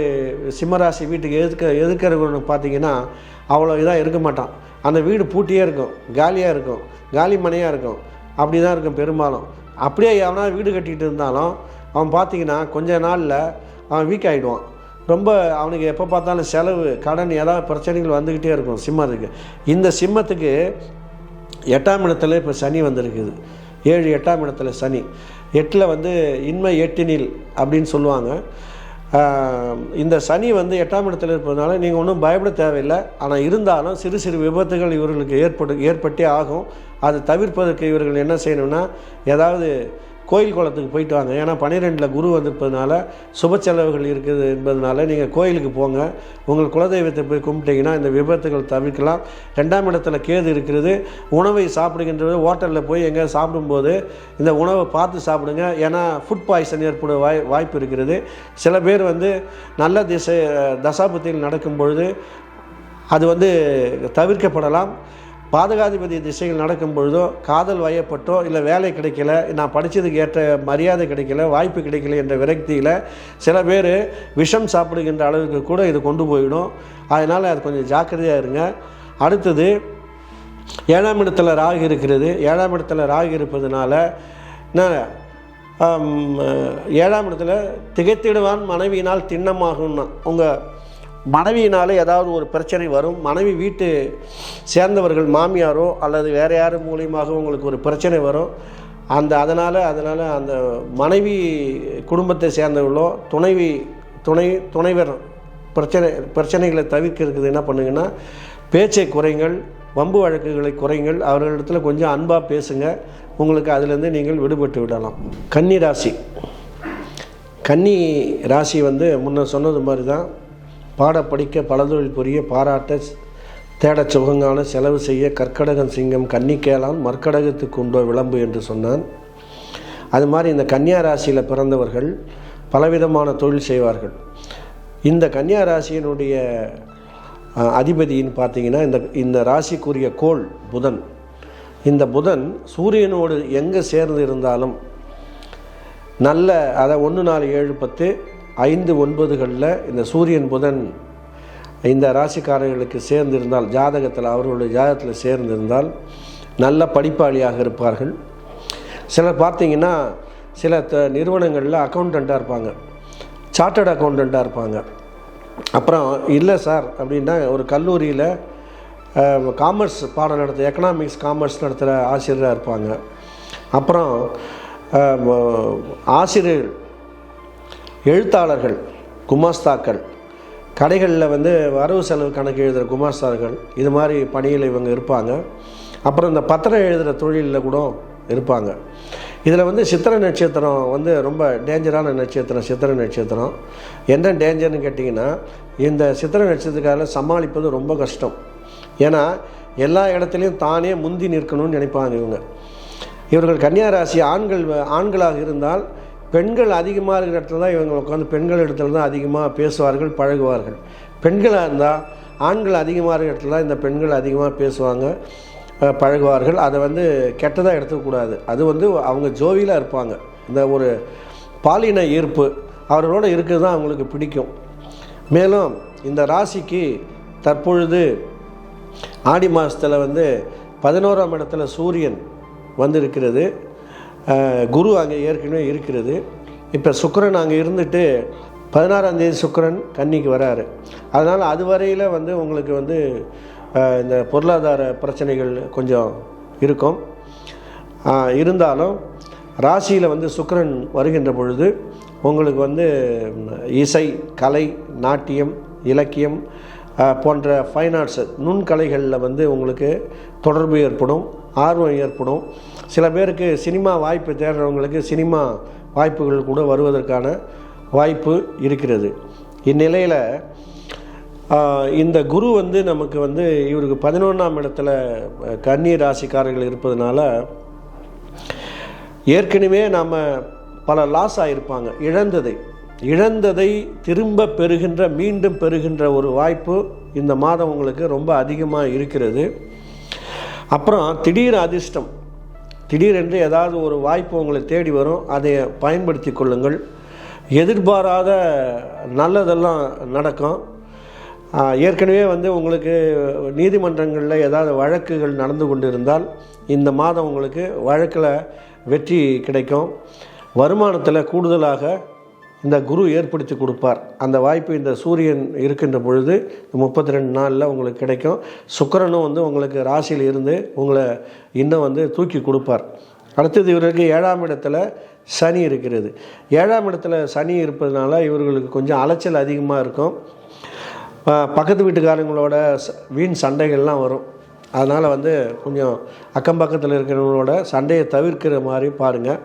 சிம்மராசி வீட்டுக்கு எதிர்க்கிறவங்க பார்த்திங்கன்னா அவ்வளோ இதாக இருக்க மாட்டான். அந்த வீடு பூட்டியே இருக்கும், காலியாக இருக்கும், காலி மனையாக இருக்கும். அப்படி தான் இருக்கும் பெரும்பாலும். அப்படியே எவனா வீடு கட்டிகிட்டு இருந்தாலும் அவன் பார்த்திங்கன்னா கொஞ்ச நாளில் அவன் வீக் ஆகிடுவான். ரொம்ப அவனுக்கு எப்போ பார்த்தாலும் செலவு, கடன், ஏதாவது பிரச்சனைகள் வந்துக்கிட்டே இருக்கும் சிம்மத்துக்கு. இந்த சிம்மத்துக்கு 8ஆம் இடத்துல இப்போ சனி வந்திருக்குது. 7 8ஆம் இடத்துல சனி. 8ல் வந்து இன்மை எட்டினில் அப்படின்னு சொல்லுவாங்க. இந்த சனி வந்து 8ஆம் இடத்துல இருப்பதனால நீங்கள் ஒன்றும் பயப்பட தேவையில்லை. ஆனால் இருந்தாலும் சிறு சிறு விபத்துகள் இவர்களுக்கு ஏற்பட்டே ஆகும். அதை தவிர்ப்பதற்கு இவர்கள் என்ன செய்யணும்னா, ஏதாவது கோயில் குளத்துக்கு போயிட்டு வாங்க. ஏன்னா 12ல் குரு வந்திருப்பதுனால சுப செலவுகள் இருக்குது என்பதனால நீங்கள் கோயிலுக்கு போங்க. உங்கள் குலதெய்வத்தை போய் கும்பிட்டீங்கன்னா இந்த விபத்துகள் தவிர்க்கலாம். 2ஆம் இடத்துல கேது இருக்கிறது. உணவை சாப்பிடுகின்றது ஹோட்டலில் போய் எங்கேயாவது சாப்பிடும்போது இந்த உணவை பார்த்து சாப்பிடுங்க. ஏன்னா ஃபுட் பாய்சன் ஏற்பட வாய்ப்பு இருக்கிறது. சில பேர் வந்து நல்ல தசாபுத்தியில் நடக்கும் பொழுது அது வந்து தவிர்க்கப்படலாம். பாதகாதிபதி திசைகள் நடக்கும் பொழுதோ, காதல் வயப்பட்டோ, இல்லை வேலை கிடைக்கல, நான் படித்ததுக்கு ஏற்ற மரியாதை கிடைக்கல, வாய்ப்பு கிடைக்கல என்ற விரக்தியில் சில பேர் விஷம் சாப்பிடுகின்ற அளவுக்கு கூட இது கொண்டு போயிடும். அதனால் அது கொஞ்சம் ஜாக்கிரதையாக இருங்க. அடுத்தது 7ஆம் இடத்துல ராகு இருக்கிறது. 7ஆம் இடத்துல ராகு இருப்பதுனால என்ன, 7ஆம் இடத்துல திகைத்திடுவான் மனைவியினால் திண்ணமாகும்னா, உங்கள் மனைவியினாலே ஏதாவது ஒரு பிரச்சனை வரும். மனைவி வீட்டு சேர்ந்தவர்கள் மாமியாரோ அல்லது வேறு யார் மூலியமாக உங்களுக்கு ஒரு பிரச்சனை வரும். அதனால் அந்த மனைவி குடும்பத்தை சேர்ந்தவர்களோ துணைவர் பிரச்சனைகளை தவிர்க்கிறதுக்கு என்ன பண்ணுங்கன்னா, பேச்சை குறைங்கள், வம்பு வழக்குகளை குறைங்கள். அவர்களிடத்தில் கொஞ்சம் அன்பாக பேசுங்க. உங்களுக்கு அதிலேருந்து நீங்கள் விடுபட்டு விடலாம். கன்னி ராசி. கன்னி ராசி வந்து முன்ன சொன்னது மாதிரி தான். பாட படிக்க பலதொழில் புரிய பாராட்ட தேட சுகங்கான செலவு செய்ய கற்கடகன் சிங்கம் கன்னி கேளான் மற்கடகத்துக்கு உண்டோ விளம்பு என்று சொன்னான். அது மாதிரி இந்த கன்னியா ராசியில் பிறந்தவர்கள் பலவிதமான தொழில் செய்வார்கள். இந்த கன்னியா ராசியினுடைய அதிபதின்னு பார்த்தீங்கன்னா இந்த ராசிக்குரிய கோள் புதன். இந்த புதன் சூரியனோடு எங்கே சேர்ந்து இருந்தாலும் நல்ல, அதை 1 4 7 10 5 9களில் இந்த சூரியன் புதன் இந்த ராசிக்காரர்களுக்கு சேர்ந்திருந்தால், ஜாதகத்தில் அவர்களுடைய ஜாதகத்தில் சேர்ந்திருந்தால் நல்ல படிப்பாளியாக இருப்பார்கள். சிலர் பார்த்திங்கன்னா சில நிறுவனங்களில் அக்கௌண்டண்ட்டாக இருப்பாங்க, சார்ட்டர்ட் அக்கௌண்டண்ட்டாக இருப்பாங்க. அப்புறம் இல்லை சார் அப்படின்னா ஒரு கல்லூரியில் காமர்ஸ் பாடம் நடத்த, எக்கனாமிக்ஸ் காமர்ஸ் நடத்துகிற ஆசிரியராக இருப்பாங்க. அப்புறம் ஆசிரியர், எழுத்தாளர்கள், குமாஸ்தாக்கள், கடைகளில் வந்து வரவு செலவு கணக்கு எழுதுகிற குமாஸ்தார்கள், இது மாதிரி பணியில் இவங்க இருப்பாங்க. அப்புறம் இந்த பத்திரம் எழுதுகிற தொழிலில் கூட இருப்பாங்க. இதில் வந்து சித்திரை நட்சத்திரம் வந்து ரொம்ப டேஞ்சரான நட்சத்திரம். சித்திரை நட்சத்திரம் என்ன டேஞ்சர்னு கேட்டிங்கன்னா, இந்த சித்திரை நட்சத்திரக்காரில் சமாளிப்பது ரொம்ப கஷ்டம். ஏன்னா எல்லா இடத்துலையும் தானே முந்தி நிற்கணும்னு நினைப்பாங்க இவர்கள். கன்னியா ராசி ஆண்களாக இருந்தால் பெண்கள் அதிகமாக இருக்கிற இடத்துல தான் இவங்க உட்காந்து பெண்கள் இடத்துல தான் அதிகமாக பேசுவார்கள், பழகுவார்கள். பெண்களாக இருந்தால் ஆண்கள் அதிகமாக இருக்கிற இடத்துல தான் இந்த பெண்கள் அதிகமாக பேசுவாங்க, பழகுவார்கள். அதை வந்து கெட்டதாக எடுத்துக்கூடாது. அது வந்து அவங்க ஜோவியலாக இருப்பாங்க. இந்த ஒரு பாலின ஈர்ப்பு அவர்களோட இருக்கிறது தான் அவங்களுக்கு பிடிக்கும். மேலும் இந்த ராசிக்கு தற்பொழுது ஆடி மாதத்தில் வந்து 11ஆம் இடத்துல சூரியன் வந்திருக்கிறது. குரு அங்கே ஏற்கனவே இருக்கிறது. இப்போ சுக்கிரன் அங்கே இருந்துட்டு 16ஆம் தேதி சுக்கிரன் கன்னிக்கு வராரு. அதனால் அது வரையில் வந்து உங்களுக்கு வந்து இந்த பொருளாதார பிரச்சனைகள் கொஞ்சம் இருக்கும். இருந்தாலும் ராசியில் வந்து சுக்கிரன் வருகின்ற பொழுது உங்களுக்கு வந்து இசை, கலை, நாட்டியம், இலக்கியம் போன்ற ஃபைன் ஆர்ட்ஸ் நுண்கலைகளில் வந்து உங்களுக்கு தொடர்பு ஏற்படும், ஆர்வம் ஏற்படும். சில பேருக்கு சினிமா வாய்ப்பு தேடுறவங்களுக்கு சினிமா வாய்ப்புகள் கூட வருவதற்கான வாய்ப்பு இருக்கிறது. இந்நிலையில் இந்த குரு வந்து நமக்கு வந்து இவருக்கு 11ஆம் இடத்துல கன்னி ராசிக்காரர்கள் இருப்பதனால ஏற்கனவே நாம் பல லாஸ் ஆகியிருப்பாங்க. இழந்ததை திரும்ப பெறுகின்ற, மீண்டும் பெறுகின்ற ஒரு வாய்ப்பு இந்த மாதம் உங்களுக்கு ரொம்ப அதிகமாக இருக்கிறது. அப்புறம் திடீர் அதிர்ஷ்டம், திடீரென்று ஏதாவது ஒரு வாய்ப்பு உங்களை தேடி வரும், அதை பயன்படுத்தி கொள்ளுங்கள். எதிர்பாராத நல்லதெல்லாம் நடக்கும். ஏற்கனவே வந்து உங்களுக்கு நீதிமன்றங்களில் ஏதாவது வழக்குகள் நடந்து கொண்டு இருந்தால் இந்த மாதம் உங்களுக்கு வழக்கில் வெற்றி கிடைக்கும். வருமானத்தில் கூடுதலாக இந்த குரு ஏற்படுத்தி கொடுப்பார். அந்த வாய்ப்பு இந்த சூரியன் இருக்கின்ற பொழுது 32 நாளில் உங்களுக்கு கிடைக்கும். சுக்கிரனும் வந்து உங்களுக்கு ராசியில் இருந்து உங்களை இன்னும் வந்து தூக்கி கொடுப்பார். அடுத்தது இவருக்கு 7ஆம் இடத்துல சனி இருக்கிறது. 7ஆம் இடத்துல சனி இருப்பதனால இவர்களுக்கு கொஞ்சம் அலைச்சல் அதிகமாக இருக்கும். பக்கத்து வீட்டுக்காரங்களோட வீண் சண்டைகள்லாம் வரும். அதனால் வந்து கொஞ்சம் அக்கம் பக்கத்தில் இருக்கிறவங்களோட சண்டையை தவிர்க்கிற மாதிரி பாருங்கள்.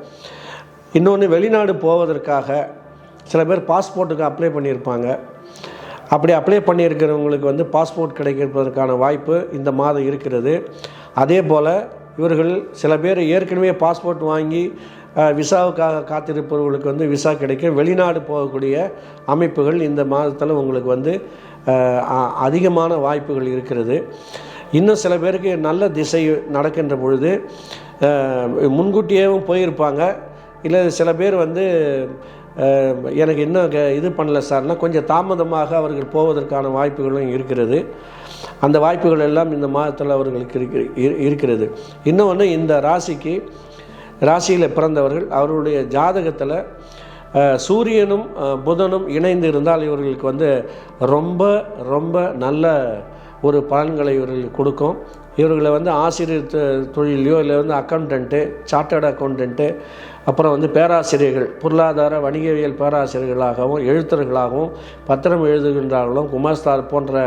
இன்னொன்று, வெளிநாடு போவதற்காக சில பேர் பாஸ்போர்ட்டுக்கு அப்ளை பண்ணியிருப்பாங்க. அப்படி அப்ளை பண்ணியிருக்கிறவங்களுக்கு வந்து பாஸ்போர்ட் கிடைக்கிறதுக்கான வாய்ப்பு இந்த மாதம் இருக்கிறது. அதே போல் இவர்கள் சில பேர் ஏற்கனவே பாஸ்போர்ட் வாங்கி விசாவுக்காக காத்திருப்பவர்களுக்கு வந்து விசா கிடைக்கும். வெளிநாடு போகக்கூடிய அமைப்புகள் இந்த மாதத்தில் உங்களுக்கு வந்து அதிகமான வாய்ப்புகள் இருக்கிறது. இன்னும் சில பேருக்கு நல்ல திசை நடக்கின்ற பொழுது முன்கூட்டியேவும் போயிருப்பாங்க. இல்லை சில பேர் வந்து எனக்கு இன்னும் இது பண்ணல சார்னா கொஞ்சம் தாமதமாக அவர்கள் போவதற்கான வாய்ப்புகளும் இருக்கிறது. அந்த வாய்ப்புகள் எல்லாம் இந்த மாதத்தில் அவர்களுக்கு இருக்கிறது. இன்னொன்று, இந்த ராசியில் பிறந்தவர்கள் அவர்களுடைய ஜாதகத்தில் சூரியனும் புதனும் இணைந்து இருந்தால் இவர்களுக்கு வந்து ரொம்ப ரொம்ப நல்ல ஒரு பலன்களை இவர்களுக்கு கொடுக்கும். இவர்களை வந்து ஆசிரியர் தொழிலையோ இல்லை வந்து அக்கௌண்டண்ட்டு, சார்ட்டர்டு அக்கௌண்டண்ட்டு, அப்புறம் வந்து பேராசிரியர்கள், பொருளாதார வணிகவியல் பேராசிரியர்களாகவும் எழுத்தர்களாகவும் பத்திரம் எழுதுகின்றார்களும் குமாஸ்தார் போன்ற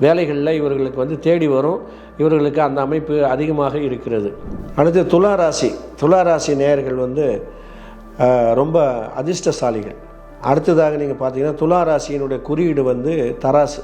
வேலைகளில் இவர்களுக்கு வந்து தேடி வரும். இவர்களுக்கு அந்த அமைப்பு அதிகமாக இருக்கிறது. அடுத்து துளாராசி நேயர்கள் வந்து ரொம்ப அதிர்ஷ்டசாலிகள். அடுத்ததாக நீங்கள் பார்த்தீங்கன்னா துளாராசியினுடைய குறியீடு வந்து தராசு.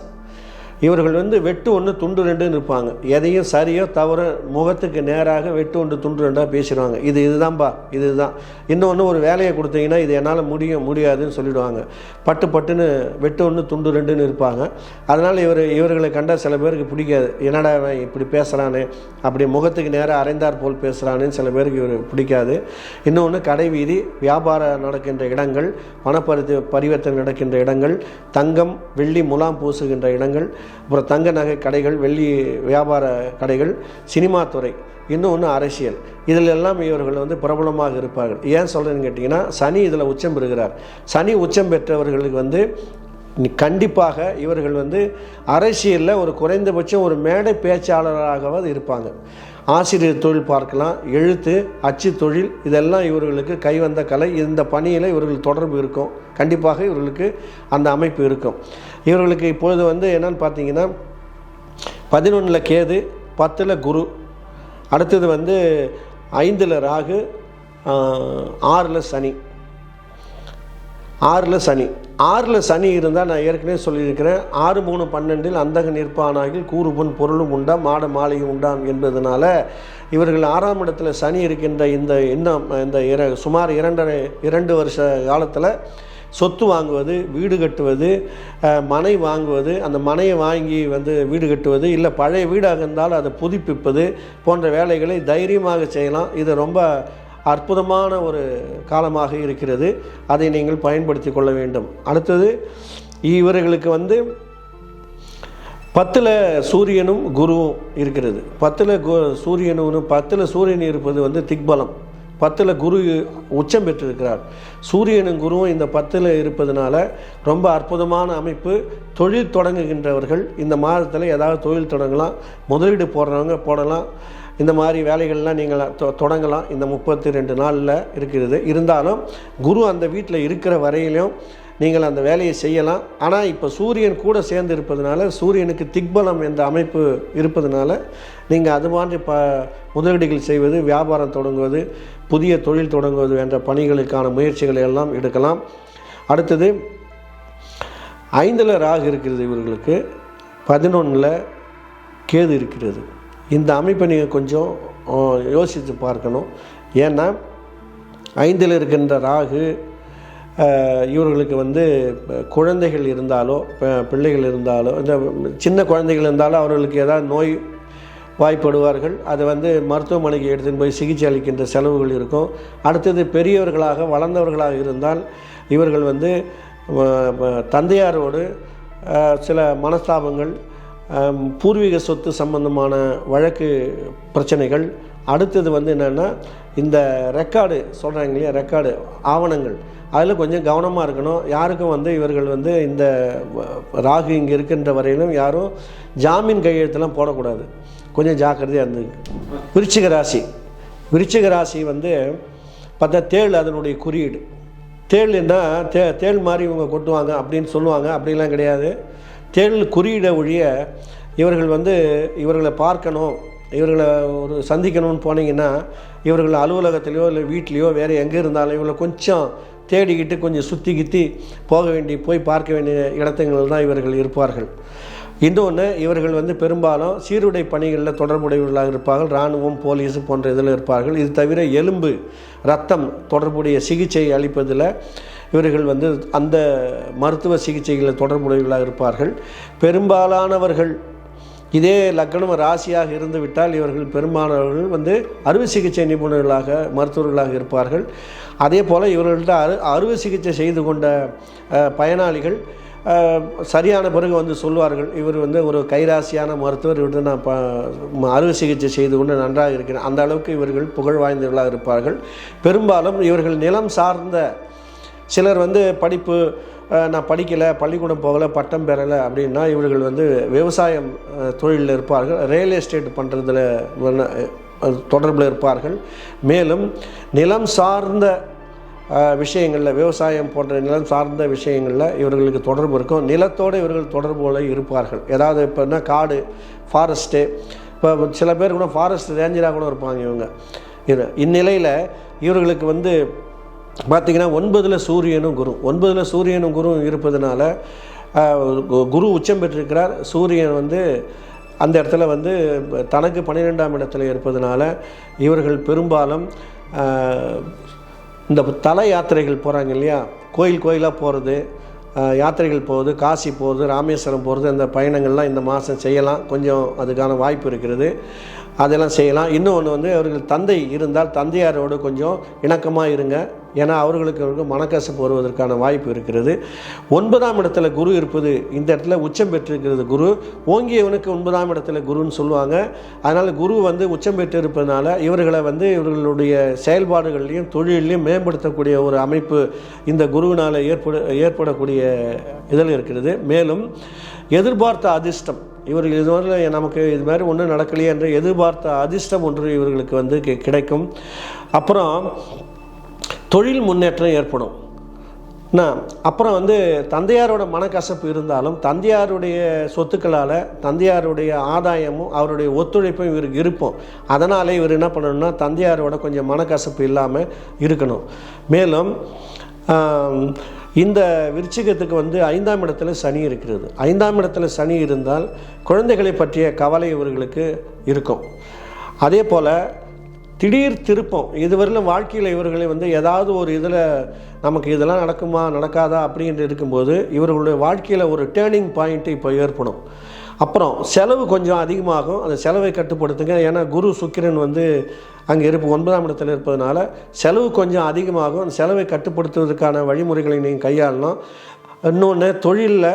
இவர்கள் வந்து வெட்டு 1 துண்டு 2ன்னு இருப்பாங்க. எதையும் சரியோ தவற முகத்துக்கு நேராக வெட்டு 1 துண்டு 2ஆக பேசிடுவாங்க. இதுதான்பா இதுதான். இன்னொன்று, ஒரு வேலையை கொடுத்தீங்கன்னா இது என்னால் முடியாதுன்னு சொல்லிவிடுவாங்க. பட்டுன்னு வெட்டு 1 துண்டு 2ன்னு இருப்பாங்க. அதனால் இவர்களை கண்டால் சில பேருக்கு பிடிக்காது. என்னடா இப்படி பேசுகிறானே, அப்படி முகத்துக்கு நேராக அரைந்தார் போல் பேசுகிறானேன்னு சில பேருக்கு இவர் பிடிக்காது. இன்னொன்று, கடை வீதி, வியாபாரம் நடக்கின்ற இடங்கள், பரிவர்த்தனை நடக்கின்ற இடங்கள், தங்கம் வெள்ளி முலாம் பூசுகின்ற இடங்கள், அப்புறம் தங்க நகை கடைகள், வெள்ளி வியாபார கடைகள், சினிமா துறை, இன்னொன்று அரசியல், இதில் எல்லாம் இவர்கள் வந்து பிரபலமாக இருப்பார்கள். ஏன் சொல்கிறேன்னு கேட்டிங்கன்னா, சனி இதில் உச்சம் பெறுகிறார். சனி உச்சம் பெற்றவர்களுக்கு வந்து கண்டிப்பாக இவர்கள் வந்து அரசியலில் ஒரு குறைந்தபட்சம் ஒரு மேடை பேச்சாளராகவாது இருப்பாங்க. ஆசிரியர் தொழில் பார்க்கலாம், எழுத்து, அச்சு தொழில், இதெல்லாம் இவர்களுக்கு கைவந்த கலை. இந்த பணியில் இவர்கள் தொடர்பு இருக்கும். கண்டிப்பாக இவர்களுக்கு அந்த அமைப்பு இருக்கும். இவர்களுக்கு இப்பொழுது வந்து என்னன்னு பார்த்தீங்கன்னா 11ல் கேது, 10ல் குரு, அடுத்தது வந்து 5ல் ராகு, 6ல் சனி. 6ல் சனி இருந்தால் நான் ஏற்கனவே சொல்லியிருக்கிறேன், 6, 3, 12 அந்தக நிற்பானாகில் கூறுபொன் பொருளும் உண்டாம் மாட மாலையும் உண்டாம் என்பதனால இவர்கள் 6ஆம் இடத்துல சனி இருக்கின்ற இந்த சுமார் 2 வருஷ காலத்தில் சொத்து வாங்குவது, வீடு கட்டுவது, மனை வாங்குவது, அந்த மனையை வாங்கி வந்து வீடு கட்டுவது, இல்லை பழைய வீடாக இருந்தாலும் அதை புதுப்பிப்பது போன்ற வேலைகளை தைரியமாக செய்யலாம். இது ரொம்ப அற்புதமான ஒரு காலமாக இருக்கிறது. அதை நீங்கள் பயன்படுத்தி கொள்ள வேண்டும். அடுத்தது, இவர்களுக்கு வந்து 10ல் சூரியனும் குருவும் இருக்கிறது. 10ல் சூரியன் இருப்பது வந்து திக்பலம். 10ல் குரு உச்சம் பெற்றிருக்கிறார். சூரியனும் குருவும் இந்த 10ல் இருப்பதனால ரொம்ப அற்புதமான அமைப்பு. தொழில் தொடங்குகின்றவர்கள் இந்த மாதத்தில் ஏதாவது தொழில் தொடங்கலாம். முதலீடு போடுறவங்க போடலாம். இந்த மாதிரி வேலைகள்லாம் நீங்கள் தொடங்கலாம். இந்த 32 நாளில் இருக்கிறது. இருந்தாலும் குரு அந்த வீட்டில் இருக்கிற வரையிலும் நீங்கள் அந்த வேலையை செய்யலாம். ஆனால் இப்போ சூரியன் கூட சேர்ந்து இருப்பதனால, சூரியனுக்கு திக்பலம் என்ற அமைப்பு இருப்பதனால நீங்கள் அது மாதிரி முதலீடுகள் செய்வது, வியாபாரம் தொடங்குவது, புதிய தொழில் தொடங்குவது என்ற பணிகளுக்கான முயற்சிகளை எல்லாம் எடுக்கலாம். அடுத்தது 5ல் ராகு இருக்கிறது இவர்களுக்கு, 11ல் கேது இருக்கிறது. இந்த அமைப்பை நீங்கள் கொஞ்சம் யோசித்து பார்க்கணும். ஏன்னா 5ல் இருக்கின்ற ராகு இவர்களுக்கு வந்து குழந்தைகள் இருந்தாலோ பிள்ளைகள் இருந்தாலோ, இந்த சின்ன குழந்தைகள் இருந்தாலோ அவர்களுக்கு ஏதாவது நோய் வாய்ப்படுவார்கள். அது வந்து மருத்துவமனைக்கு எடுத்துன்னு போய் சிகிச்சை அளிக்கின்ற செலவுகள் இருக்கும். அடுத்தது பெரியவர்களாக வளர்ந்தவர்களாக இருந்தால் இவர்கள் வந்து தந்தையாரோடு சில மனஸ்தாபங்கள், பூர்வீக சொத்து சம்பந்தமான வழக்கு பிரச்சனைகள். அடுத்தது வந்து என்னென்னா இந்த ரெக்கார்டு சொல்கிறாங்க இல்லையா, ரெக்கார்டு ஆவணங்கள், அதில் கொஞ்சம் கவனமாக இருக்கணும். யாருக்கும் வந்து இவர்கள் வந்து இந்த ராகு இங்கே இருக்கின்ற வரையிலும் யாரும் ஜாமீன் கையெழுத்தெல்லாம் போடக்கூடாது, கொஞ்சம் ஜாக்கிரதையாக இருந்தது. விருச்சிக ராசி வந்து பார்த்தா தேள் அதனுடைய குறியீடு. தேள்னா தேள் மாதிரி இவங்க கொட்டுவாங்க அப்படின்னு சொல்லுவாங்க, அப்படிலாம் கிடையாது. தேள் குறியீடை ஒழிய இவர்கள் வந்து இவர்களை பார்க்கணும், இவர்களை ஒரு சந்திக்கணும்னு போனீங்கன்னா இவர்கள் அலுவலகத்திலையோ இல்லை வீட்லேயோ வேறு எங்கே இருந்தாலும் இவர்களை கொஞ்சம் தேடிக்கிட்டு கொஞ்சம் சுற்றி கித்தி போய் பார்க்க வேண்டிய இடத்துங்களில் தான் இவர்கள் இருப்பார்கள். இன்னொன்று, இவர்கள் வந்து பெரும்பாலும் சீருடை பணிகளில் தொடர்புடையவர்களாக இருப்பார்கள். இராணுவம், போலீஸு போன்ற இதில் இருப்பார்கள். இது தவிர எலும்பு, ரத்தம் தொடர்புடைய சிகிச்சை அளிப்பதில் இவர்கள் வந்து அந்த மருத்துவ சிகிச்சைகளில் தொடர்புடையவர்களாக இருப்பார்கள். பெரும்பாலானவர்கள் இதே லக்னம் ராசியாக இருந்துவிட்டால் இவர்கள் பெரும்பாலானவர்கள் வந்து அறுவை சிகிச்சை நிபுணர்களாக, மருத்துவர்களாக இருப்பார்கள். அதே போல் இவர்கள்ட்ட அறுவை சிகிச்சை செய்து கொண்ட பயனாளிகள் சரியான பிறகு வந்து சொல்வார்கள், இவர் வந்து ஒரு கைராசியான மருத்துவர், இவர்கிட்ட நான் அறுவை சிகிச்சை செய்து கொண்டு நன்றாக இருக்கிறேன். அந்த அளவுக்கு இவர்கள் புகழ் வாய்ந்தவர்களாக இருப்பார்கள். பெரும்பாலும் இவர்கள் நிலம் சார்ந்த சிலர் வந்து படிப்பு நான் படிக்கலை, பள்ளிக்கூடம் போகலை, பட்டம் பெறலை அப்படின்னா இவர்கள் வந்து விவசாயம் தொழிலில் இருப்பார்கள், ரியல் எஸ்டேட் பண்ணுறதுல தொடர்பில் இருப்பார்கள். மேலும் நிலம் சார்ந்த விஷயங்களில், விவசாயம் போன்ற நிலம் சார்ந்த விஷயங்களில் இவர்களுக்கு தொடர்பு இருக்கும். நிலத்தோடு இவர்கள் தொடர்புகளை இருப்பார்கள். ஏதாவது இப்போன்னா காடு, ஃபாரஸ்ட்டு, இப்போ சில பேர் கூட ஃபாரஸ்ட் ரேஞ்சராக கூட இருப்பாங்க இவங்க. இந்நிலையில் இவர்களுக்கு வந்து பார்த்திங்கன்னா 9ல் சூரியனும் குருவும் இருப்பதனால, குரு உச்சம் பெற்றிருக்கிறார். சூரியன் வந்து அந்த இடத்துல வந்து தனக்கு 12ஆம் இடத்துல இருப்பதனால இவர்கள் பெரும்பாலும் இந்த தல யாத்திரைகள் போகிறாங்க இல்லையா, கோயிலாக போகிறது, யாத்திரைகள் போகுது, காசி போகிறது, ராமேஸ்வரம் போகிறது, அந்த பயணங்கள்லாம் இந்த மாதம் செய்யலாம். கொஞ்சம் அதுக்கான வாய்ப்பு இருக்கிறது, அதெல்லாம் செய்யலாம். இன்னொன்று வந்து அவர்கள் தந்தை இருந்தால் தந்தையாரோடு கொஞ்சம் இணக்கமாக இருங்க. ஏன்னா அவர்களுக்கு மனக்கசப்பு வருவதற்கான வாய்ப்பு இருக்கிறது. 9ஆம் இடத்துல குரு இருப்பது, இந்த இடத்துல உச்சம் பெற்றிருக்கிறது குரு. ஓங்கியவனுக்கு 9ஆம் இடத்துல குருன்னு சொல்லுவாங்க. அதனால் குரு வந்து உச்சம் பெற்று இருப்பதனால இவர்களை வந்து இவர்களுடைய செயல்பாடுகள்லையும் தொழிலையும் மேம்படுத்தக்கூடிய ஒரு அமைப்பு இந்த குருவினால் ஏற்படக்கூடிய இதில் இருக்கிறது. மேலும் எதிர்பார்த்த அதிர்ஷ்டம், இவர்கள் இதுவரை நமக்கு இது மாதிரி ஒன்றும் நடக்கலையே என்று எதிர்பார்த்த அதிர்ஷ்டம் ஒன்று இவர்களுக்கு வந்து கிடைக்கும். அப்புறம் தொழில் முன்னேற்றம் ஏற்படும். அப்புறம் வந்து தந்தையாரோட மனக்கசப்பு இருந்தாலும் தந்தையாருடைய சொத்துக்களால் தந்தையாருடைய ஆதாயமும் அவருடைய ஒத்துழைப்பும் இவருக்கு இருப்போம். அதனாலே இவர் என்ன பண்ணணும்னா தந்தையாரோட கொஞ்சம் மனக்கசப்பு இல்லாமல் இருக்கணும். மேலும் இந்த விருச்சிகத்துக்கு வந்து 5ஆம் இடத்துல சனி இருக்கிறது. 5ஆம் இடத்துல சனி இருந்தால் குழந்தைகளை பற்றிய கவலை இவர்களுக்கு இருக்கும். அதே போல் திடீர் திருப்பம், இதுவரையிலும் வாழ்க்கையில் இவர்களை வந்து ஏதாவது ஒரு இதில் நமக்கு இதெல்லாம் நடக்குமா நடக்காதா அப்படின்ட்டு இருக்கும்போது இவர்களுடைய வாழ்க்கையில் ஒரு டேர்னிங் பாயிண்ட்டு இப்போ ஏற்படும். அப்புறம் செலவு கொஞ்சம் அதிகமாகும். அந்த செலவை கட்டுப்படுத்துங்க. ஏன்னா குரு சுக்கிரன் வந்து அங்கே 9ஆம் இடத்துல இருப்பதனால செலவு கொஞ்சம் அதிகமாகும். அந்த செலவை கட்டுப்படுத்துவதற்கான வழிமுறைகளை நீங்கள் கையாளணும். இன்னொன்று, தொழிலில்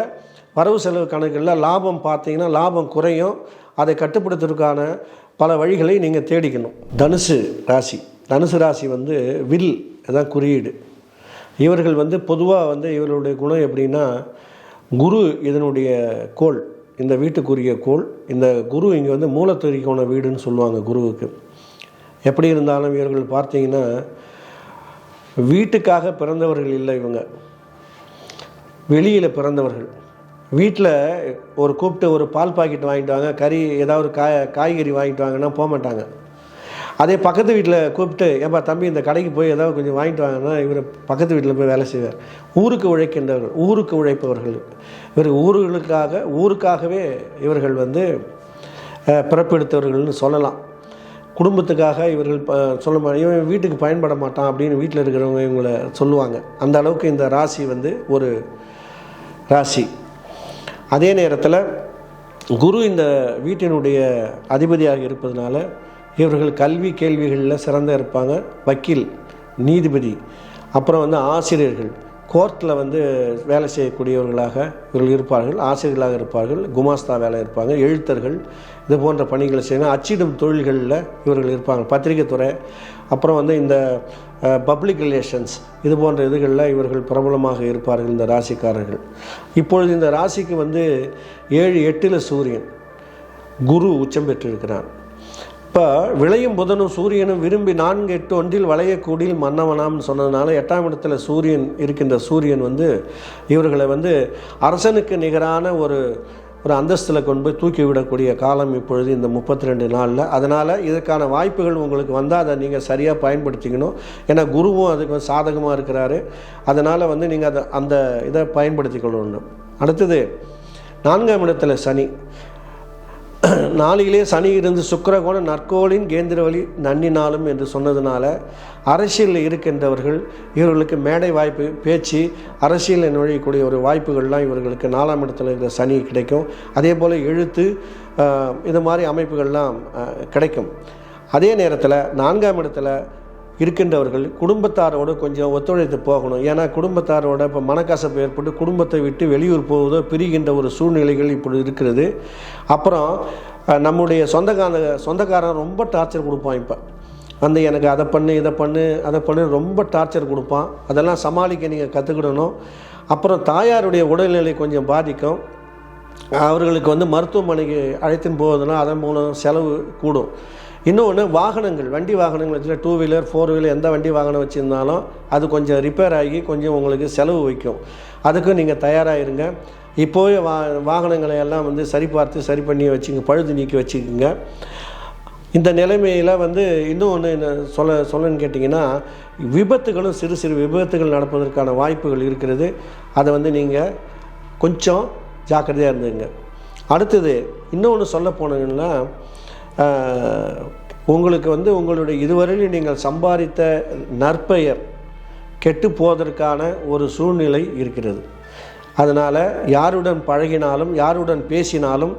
வரவு செலவு கணக்கில் லாபம் பார்த்தீங்கன்னா லாபம் குறையும். அதை கட்டுப்படுத்துவதற்கான பல வழிகளை நீங்கள் தேடிக்கணும். தனுசு ராசி வந்து வில், அதான் குறியீடு. இவர்கள் வந்து பொதுவாக வந்து இவர்களுடைய குணம் எப்படின்னா, குரு இதனுடைய கோள், இந்த வீட்டுக்குரிய கோள். இந்த குரு இங்கே வந்து மூலத்திரிகோண வீடுன்னு சொல்லுவாங்க குருவுக்கு. எப்படி இருந்தாலும் இவர்கள் பார்த்தீங்கன்னா வீட்டுக்காக பிறந்தவர்கள் இல்லை, இவங்க வெளியில் பிறந்தவர்கள். வீட்டில் ஒரு கூப்பிட்டு ஒரு பால் பாக்கெட் வாங்கிட்டு வாங்க, கறி ஏதாவது காய்கறி வாங்கிட்டு வாங்கன்னா போக மாட்டாங்க. அதே பக்கத்து வீட்டில் கூப்பிட்டு ஏன்பா தம்பி இந்த கடைக்கு போய் ஏதாவது கொஞ்சம் வாங்கிட்டு வாங்கன்னா இவர் பக்கத்து வீட்டில் போய் வேலை செய்வார். ஊருக்கு உழைக்கின்றவர்கள், ஊருக்கு உழைப்பவர்கள், இவர் ஊருக்காகவே இவர்கள் வந்து பிறப்பெடுத்தவர்கள்னு சொல்லலாம். குடும்பத்துக்காக இவர்கள் இவன் வீட்டுக்கு பயன்பட மாட்டான் அப்படின்னு வீட்டில் இருக்கிறவங்க இவங்களை சொல்லுவாங்க. அந்த அளவுக்கு இந்த ராசி வந்து ஒரு ராசி. அதே நேரத்தில் குரு இந்த வீட்டினுடைய அதிபதியாக இருப்பதனால இவர்கள் கல்வி கேள்விகளில் சிறந்த இருப்பாங்க. வக்கீல், நீதிபதி, அப்புறம் வந்து ஆசிரியர்கள், கோர்ட்டில் வந்து வேலை செய்யக்கூடியவர்களாக இவர்கள் இருப்பார்கள். ஆசிரியர்களாக இருப்பார்கள். குமாஸ்தா வேலை இருப்பாங்க. எழுத்தர்கள், இது போன்ற பணிகளை செய்யணும். அச்சிடும் தொழில்களில் இவர்கள் இருப்பாங்க. பத்திரிகை துறை, அப்புறம் வந்து இந்த பப்ளிக் ரிலேஷன்ஸ், இது போன்ற இதுகளில் இவர்கள் பிரபலமாக இருப்பார்கள் இந்த ராசிக்காரர்கள். இப்பொழுது இந்த ராசிக்கு வந்து 7-8 சூரியன், குரு உச்சம் பெற்றிருக்கிறான். இப்போ விளையும் புதனும் சூரியனும் விரும்பி 4-8 வளையக்கூடில் மன்னவனாம்னு சொன்னதுனால 8ஆம் இடத்துல சூரியன் இருக்கின்ற சூரியன் வந்து இவர்களை வந்து அரசனுக்கு நிகரான ஒரு அந்தஸ்தில் கொண்டு போய் தூக்கி விடக்கூடிய காலம் இப்பொழுது இந்த 32 நாளில். அதனால் இதற்கான வாய்ப்புகள் உங்களுக்கு வந்தால் அதை நீங்கள் சரியாக பயன்படுத்திக்கணும். ஏன்னா குருவும் அதுக்கு சாதகமாக இருக்கிறாரு. அதனால் வந்து நீங்கள் அந்த இதை பயன்படுத்தி கொள்ளணும். அடுத்தது 4ஆம் இடத்துல சனி. நாளிலே சனி இருந்து சுக்கிரகோண நற்கோளின் கேந்திரவழி நன்னினாலும் என்று சொன்னதுனால அரசியலில் இருக்கின்றவர்கள் இவர்களுக்கு மேடை வாய்ப்பு, பேச்சு, அரசியலில் நுழையக்கூடிய ஒரு வாய்ப்புகள்லாம் இவர்களுக்கு 4ஆம் இடத்துல இருக்கிற சனி கிடைக்கும். அதே போல் எழுத்து, இது மாதிரி அமைப்புகள்லாம் கிடைக்கும். அதே நேரத்தில் 4ஆம் இடத்துல இருக்கின்றவர்கள் குடும்பத்தாரோடு கொஞ்சம் ஒத்துழைத்து போகணும். ஏன்னா குடும்பத்தாரோட இப்போ மனக்கசப்பு ஏற்பட்டு குடும்பத்தை விட்டு வெளியூர் போவதோ பிரிகின்ற ஒரு சூழ்நிலைகள் இப்படி இருக்கிறது. அப்புறம் நம்முடைய சொந்தக்காரன் ரொம்ப டார்ச்சர் கொடுப்பான். இப்போ வந்து எனக்கு அதை பண்ணு, இதை பண்ணு ரொம்ப டார்ச்சர் கொடுப்பான். அதெல்லாம் சமாளிக்க நீங்கள் கற்றுக்கிடணும். அப்புறம் தாயாருடைய உடல்நிலை கொஞ்சம் பாதிக்கும். அவர்களுக்கு வந்து மருத்துவமனைக்கு அழைத்துன்னு போவதுனா அதன் மூலம் செலவு கூடும். இன்னொன்று வாகனங்கள், வண்டி வாகனங்கள் வச்சுன்னா 2 வீலர் 4 வீலர் எந்த வண்டி வாகனம் வச்சுருந்தாலும் அது கொஞ்சம் ரிப்பேர் ஆகி கொஞ்சம் உங்களுக்கு செலவு வைக்கும். அதுக்கும் நீங்கள் தயாராக இருங்க. இப்போவே வாகனங்களை எல்லாம் வந்து சரி பண்ணி வச்சுங்க, பழுது நீக்கி வச்சுக்கோங்க. இந்த நிலைமையில் வந்து இன்னொன்று என்ன சொல்லணும்னு கேட்டிங்கன்னா, விபத்துகளும் சிறு விபத்துகள் நடப்பதற்கான வாய்ப்புகள் இருக்கிறது. அதை வந்து நீங்கள் கொஞ்சம் ஜாக்கிரதையாக இருந்துங்க. அடுத்தது இன்னொன்று சொல்ல போனீங்கன்னா, உங்களுக்கு வந்து உங்களுடைய இதுவரையில் நீங்கள் சம்பாதித்த நற்பெயர் கெட்டு போவதற்கான ஒரு சூழ்நிலை இருக்கிறது. அதனால் யாருடன் பழகினாலும் யாருடன் பேசினாலும்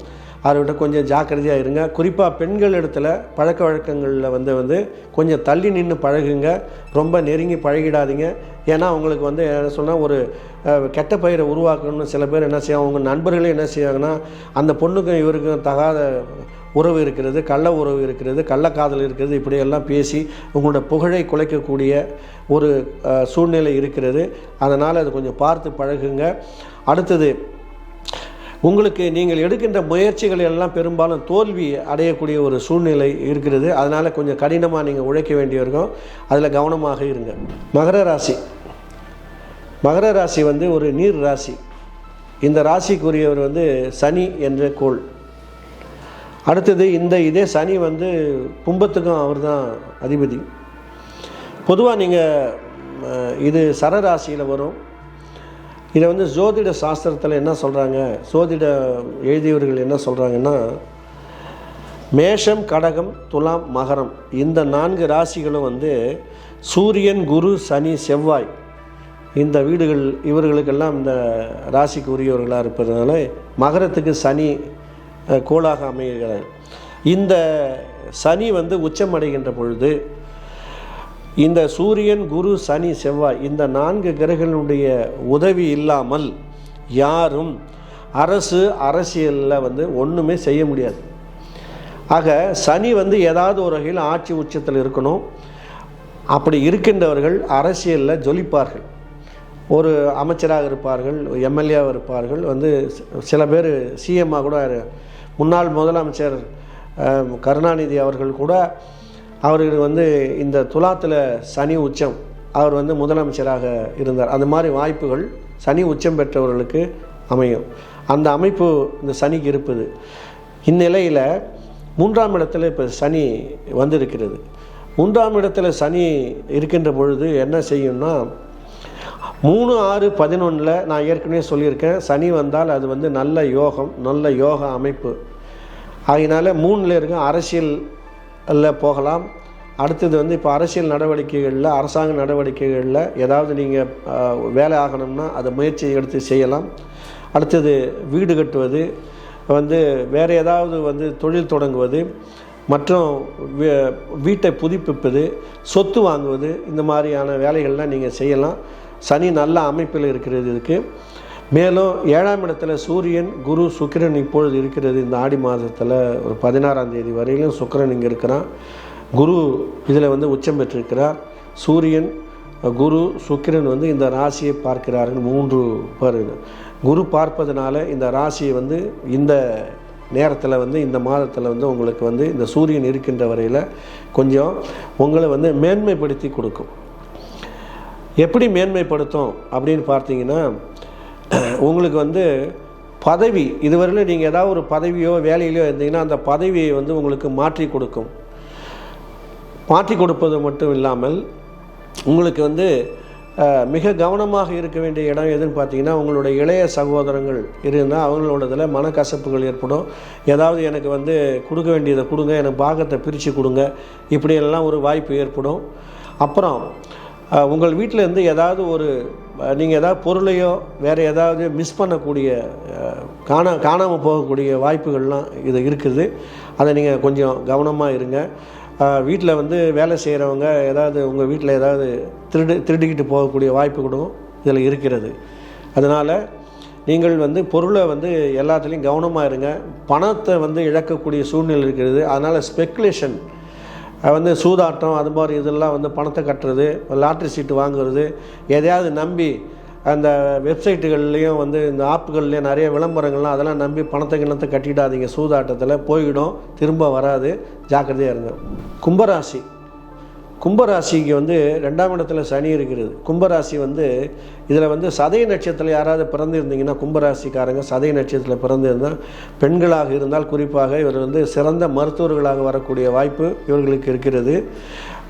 அவர்கிட்ட கொஞ்சம் ஜாக்கிரதையாக இருங்க. குறிப்பாக பெண்கள் இடத்துல பழக்க வழக்கங்களில் வந்து கொஞ்சம் தள்ளி நின்று பழகுங்க. ரொம்ப நெருங்கி பழகிடாதீங்க. ஏன்னா அவங்களுக்கு வந்து என்ன சொன்னால் ஒரு கெட்ட பெயரை உருவாக்கணும்னு சில பேர் என்ன செய்வாங்க, அவங்க நண்பர்களே என்ன செய்வாங்கன்னா அந்த பொண்ணுக்கும் இவருக்கும் தகாத உறவு இருக்கிறது, கள்ள உறவு இருக்கிறது, கள்ளக்காதல் இருக்கிறது, இப்படியெல்லாம் பேசி உங்களோட புகழை குலைக்கக்கூடிய ஒரு சூழ்நிலை இருக்கிறது. அதனால் அது கொஞ்சம் பார்த்து பழகுங்க. அடுத்தது உங்களுக்கு நீங்கள் எடுக்கின்ற முயற்சிகள் எல்லாம் பெரும்பாலும் தோல்வி அடையக்கூடிய ஒரு சூழ்நிலை இருக்கிறது. அதனால் கொஞ்சம் கடினமாக நீங்கள் உழைக்க வேண்டியிருக்கும். அதில் கவனமாக இருங்க. மகர ராசி வந்து ஒரு நீர் ராசி. இந்த ராசிக்குரியவர் வந்து சனி என்ற கோள். அடுத்தது இதே சனி வந்து கும்பத்துக்கும் அவர் தான் அதிபதி. பொதுவாக நீங்கள் இது சரராசியில் வரும். இதை வந்து ஜோதிட சாஸ்திரத்தில் என்ன சொல்கிறாங்க, ஜோதிட எழுதியவர்கள் என்ன சொல்கிறாங்கன்னா, மேஷம், கடகம், துலாம், மகரம் இந்த 4 ராசிகளும் வந்து சூரியன், குரு, சனி, செவ்வாய் இந்த வீடுகள் இவர்களுக்கெல்லாம் இந்த ராசிக்கு உரியவர்களாக இருப்பதனால மகரத்துக்கு சனி கோளாக அமைகிறார். இந்த சனி வந்து உச்சமடைகின்ற பொழுது இந்த சூரியன், குரு, சனி, செவ்வாய் இந்த 4 கிரகங்களுடைய உதவி இல்லாமல் யாரும் அரசியலில் வந்து ஒன்றுமே செய்ய முடியாது. ஆக சனி வந்து ஏதாவது ஒரு வகையில் ஆட்சி உச்சத்தில் இருக்கணும். அப்படி இருக்கின்றவர்கள் அரசியலில் ஜொலிப்பார்கள். ஒரு அமைச்சராக இருப்பார்கள், எம்எல்ஏவாக இருப்பார்கள், வந்து சில பேர் சிஎம்மாக கூட. முன்னாள் முதலமைச்சர் கருணாநிதி அவர்கள் கூட அவர்கள் வந்து இந்த துலாத்தில் சனி உச்சம், அவர் வந்து முதலமைச்சராக இருந்தார். அந்த மாதிரி வாய்ப்புகள் சனி உச்சம் பெற்றவர்களுக்கு அமையும். அந்த அமைப்பு இந்த சனிக்கு இருப்பது. இந்நிலையில் 3ஆம் இடத்துல இப்போ சனி வந்திருக்கிறது. 3ஆம் இடத்துல சனி இருக்கின்ற பொழுது என்ன செய்யும்னா 3, 6, 11 நான் ஏற்கனவே சொல்லியிருக்கேன், சனி வந்தால் அது வந்து நல்ல யோகம், நல்ல யோக அமைப்பு. அதனால் 3ல் இருக்க அரசியலில் போகலாம். அடுத்தது வந்து இப்போ அரசியல் நடவடிக்கைகளில், அரசாங்க நடவடிக்கைகளில் ஏதாவது நீங்கள் வேலை ஆகணும்னா அதை முயற்சி எடுத்து செய்யலாம். அடுத்தது வீடு கட்டுவது, வந்து வேறு ஏதாவது வந்து தொழில் தொடங்குவது, மற்றும் வீட்டை புதுப்பிப்பது, சொத்து வாங்குவது, இந்த மாதிரியான வேலைகள்லாம் நீங்கள் செய்யலாம். சனி நல்ல அமைப்பில் இருக்கிறது இதுக்கு. மேலும் 7ஆம் இடத்துல சூரியன், குரு, சுக்கிரன் இப்பொழுது இருக்கிறது. இந்த ஆடி மாதத்தில் ஒரு 16ஆம் தேதி வரையிலும் சுக்கிரன் இங்கே இருக்கிறான். குரு இதில் வந்து உச்சம் பெற்றிருக்கிறார். சூரியன், குரு, சுக்கிரன் வந்து இந்த ராசியை பார்க்கிறார்கள். 3 பேர் குரு பார்ப்பதனால இந்த ராசியை வந்து இந்த நேரத்தில் வந்து இந்த மாதத்தில் வந்து உங்களுக்கு வந்து இந்த சூரியன் இருக்கின்ற வரையில் கொஞ்சம் உங்களை வந்து மேன்மைப்படுத்தி கொடுக்கும். எப்படி மேன்மைப்படுத்தும் அப்படின்னு பார்த்தீங்கன்னா, உங்களுக்கு வந்து பதவி, இதுவரையிலும் நீங்கள் ஏதாவது ஒரு பதவியோ வேலையிலையோ இருந்தீங்கன்னா அந்த பதவியை வந்து உங்களுக்கு மாற்றி கொடுக்கும். மாற்றி கொடுப்பது மட்டும் இல்லாமல் உங்களுக்கு வந்து மிக கவனமாக இருக்க வேண்டிய இடம் எதுன்னு பார்த்தீங்கன்னா, உங்களுடைய இளைய சகோதரங்கள் இருந்தால் அவங்களோடதில் மனக்கசப்புகள் ஏற்படும். ஏதாவது எனக்கு வந்து கொடுக்க வேண்டியதை கொடுங்க, எனக்கு பாகத்தை பிரித்து கொடுங்க, இப்படியெல்லாம் ஒரு வாய்ப்பு ஏற்படும். அப்புறம் உங்கள் வீட்டில் இருந்து ஏதாவது ஒரு நீங்கள் ஏதாவது பொருளையோ வேறு ஏதாவது மிஸ் பண்ணக்கூடிய காணாமல் போகக்கூடிய வாய்ப்புகள்லாம் இது இருக்குது. அதை நீங்கள் கொஞ்சம் கவனமாக இருங்க. வீட்டில் வந்து வேலை செய்கிறவங்க ஏதாவது உங்கள் வீட்டில் ஏதாவது திருடிக்கிட்டு போகக்கூடிய வாய்ப்புகளும் இதில் இருக்கிறது. அதனால் நீங்கள் வந்து பொருளை வந்து எல்லாத்துலேயும் கவனமாக இருங்க. பணத்தை வந்து இழக்கக்கூடிய சூழ்நிலை இருக்கிறது. அதனால் ஸ்பெக்குலேஷன் வந்து சூதாட்டம் அது மாதிரி இதெல்லாம் வந்து பணத்தை கட்டுறது, லாட்ரி சீட்டு வாங்குறது, எதையாவது நம்பி அந்த வெப்சைட்டுகள்லேயும் வந்து இந்த ஆப்புகள்லேயும் நிறைய விளம்பரங்கள்லாம் அதெல்லாம் நம்பி பணத்தை கிணத்தை கட்டிடாதீங்க. சூதாட்டத்தில் போயிடும், திரும்ப வராது, ஜாக்கிரதையாக இருங்க. கும்பராசிக்கு வந்து 2ஆம் இடத்துல சனி இருக்கிறது. கும்பராசி வந்து இதில் வந்து சதய நட்சத்திரத்தில் யாராவது பிறந்திருந்தீங்கன்னா, கும்பராசிக்காரங்க சதய நட்சத்திரத்தில் பிறந்திருந்தால், பெண்களாக இருந்தால் குறிப்பாக இவர் வந்து சிறந்த மருத்துவர்களாக வரக்கூடிய வாய்ப்பு இவர்களுக்கு இருக்கிறது.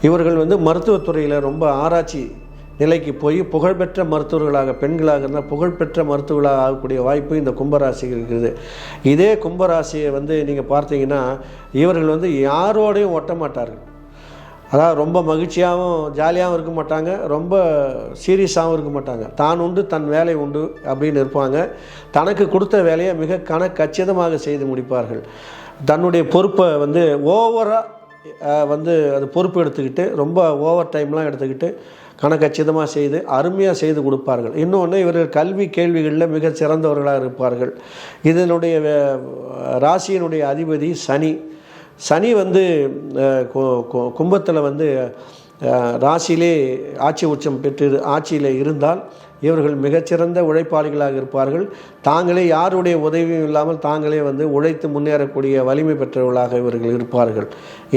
இவர்கள் வந்து மருத்துவத்துறையில் ரொம்ப ஆராய்ச்சி நிலைக்கு போய் புகழ்பெற்ற மருத்துவர்களாக, பெண்களாக இருந்தால் புகழ்பெற்ற மருத்துவர்களாக ஆகக்கூடிய வாய்ப்பு இந்த கும்பராசிக்கு இருக்கிறது. இதே கும்பராசியை வந்து நீங்கள் பார்த்தீங்கன்னா, இவர்கள் வந்து யாரோடையும் ஒட்ட மாட்டார்கள். அதாவது ரொம்ப மகிழ்ச்சியாகவும் ஜாலியாகவும் இருக்க மாட்டாங்க, ரொம்ப சீரியஸாகவும் இருக்க மாட்டாங்க. தான் உண்டு தன் வேலை உண்டு அப்படின்னு இருப்பாங்க. தனக்கு கொடுத்த வேலையை மிக கச்சிதமாக செய்து முடிப்பார்கள். தன்னுடைய பொறுப்பை வந்து ஓவராக வந்து அது பொறுப்பு எடுத்துக்கிட்டு ரொம்ப ஓவர் டைம்லாம் எடுத்துக்கிட்டு கணக்கச்சிதமாக செய்து அருமையாக செய்து கொடுப்பார்கள். இன்னொன்று, இவர்கள் கல்வி கேள்விகளில் மிக சிறந்தவர்களாக இருப்பார்கள். இதனுடைய ராசியினுடைய அதிபதி சனி. சனி வந்து கும்பத்தில் வந்து ராசியிலே ஆட்சி உச்சம் பெற்று ஆட்சியில் இருந்தால் இவர்கள் மிகச்சிறந்த உழைப்பாளிகளாக இருப்பார்கள். தாங்களே யாருடைய உதவியும் இல்லாமல் தாங்களே வந்து உழைத்து முன்னேறக்கூடிய வலிமை பெற்றவர்களாக இவர்கள் இருப்பார்கள்.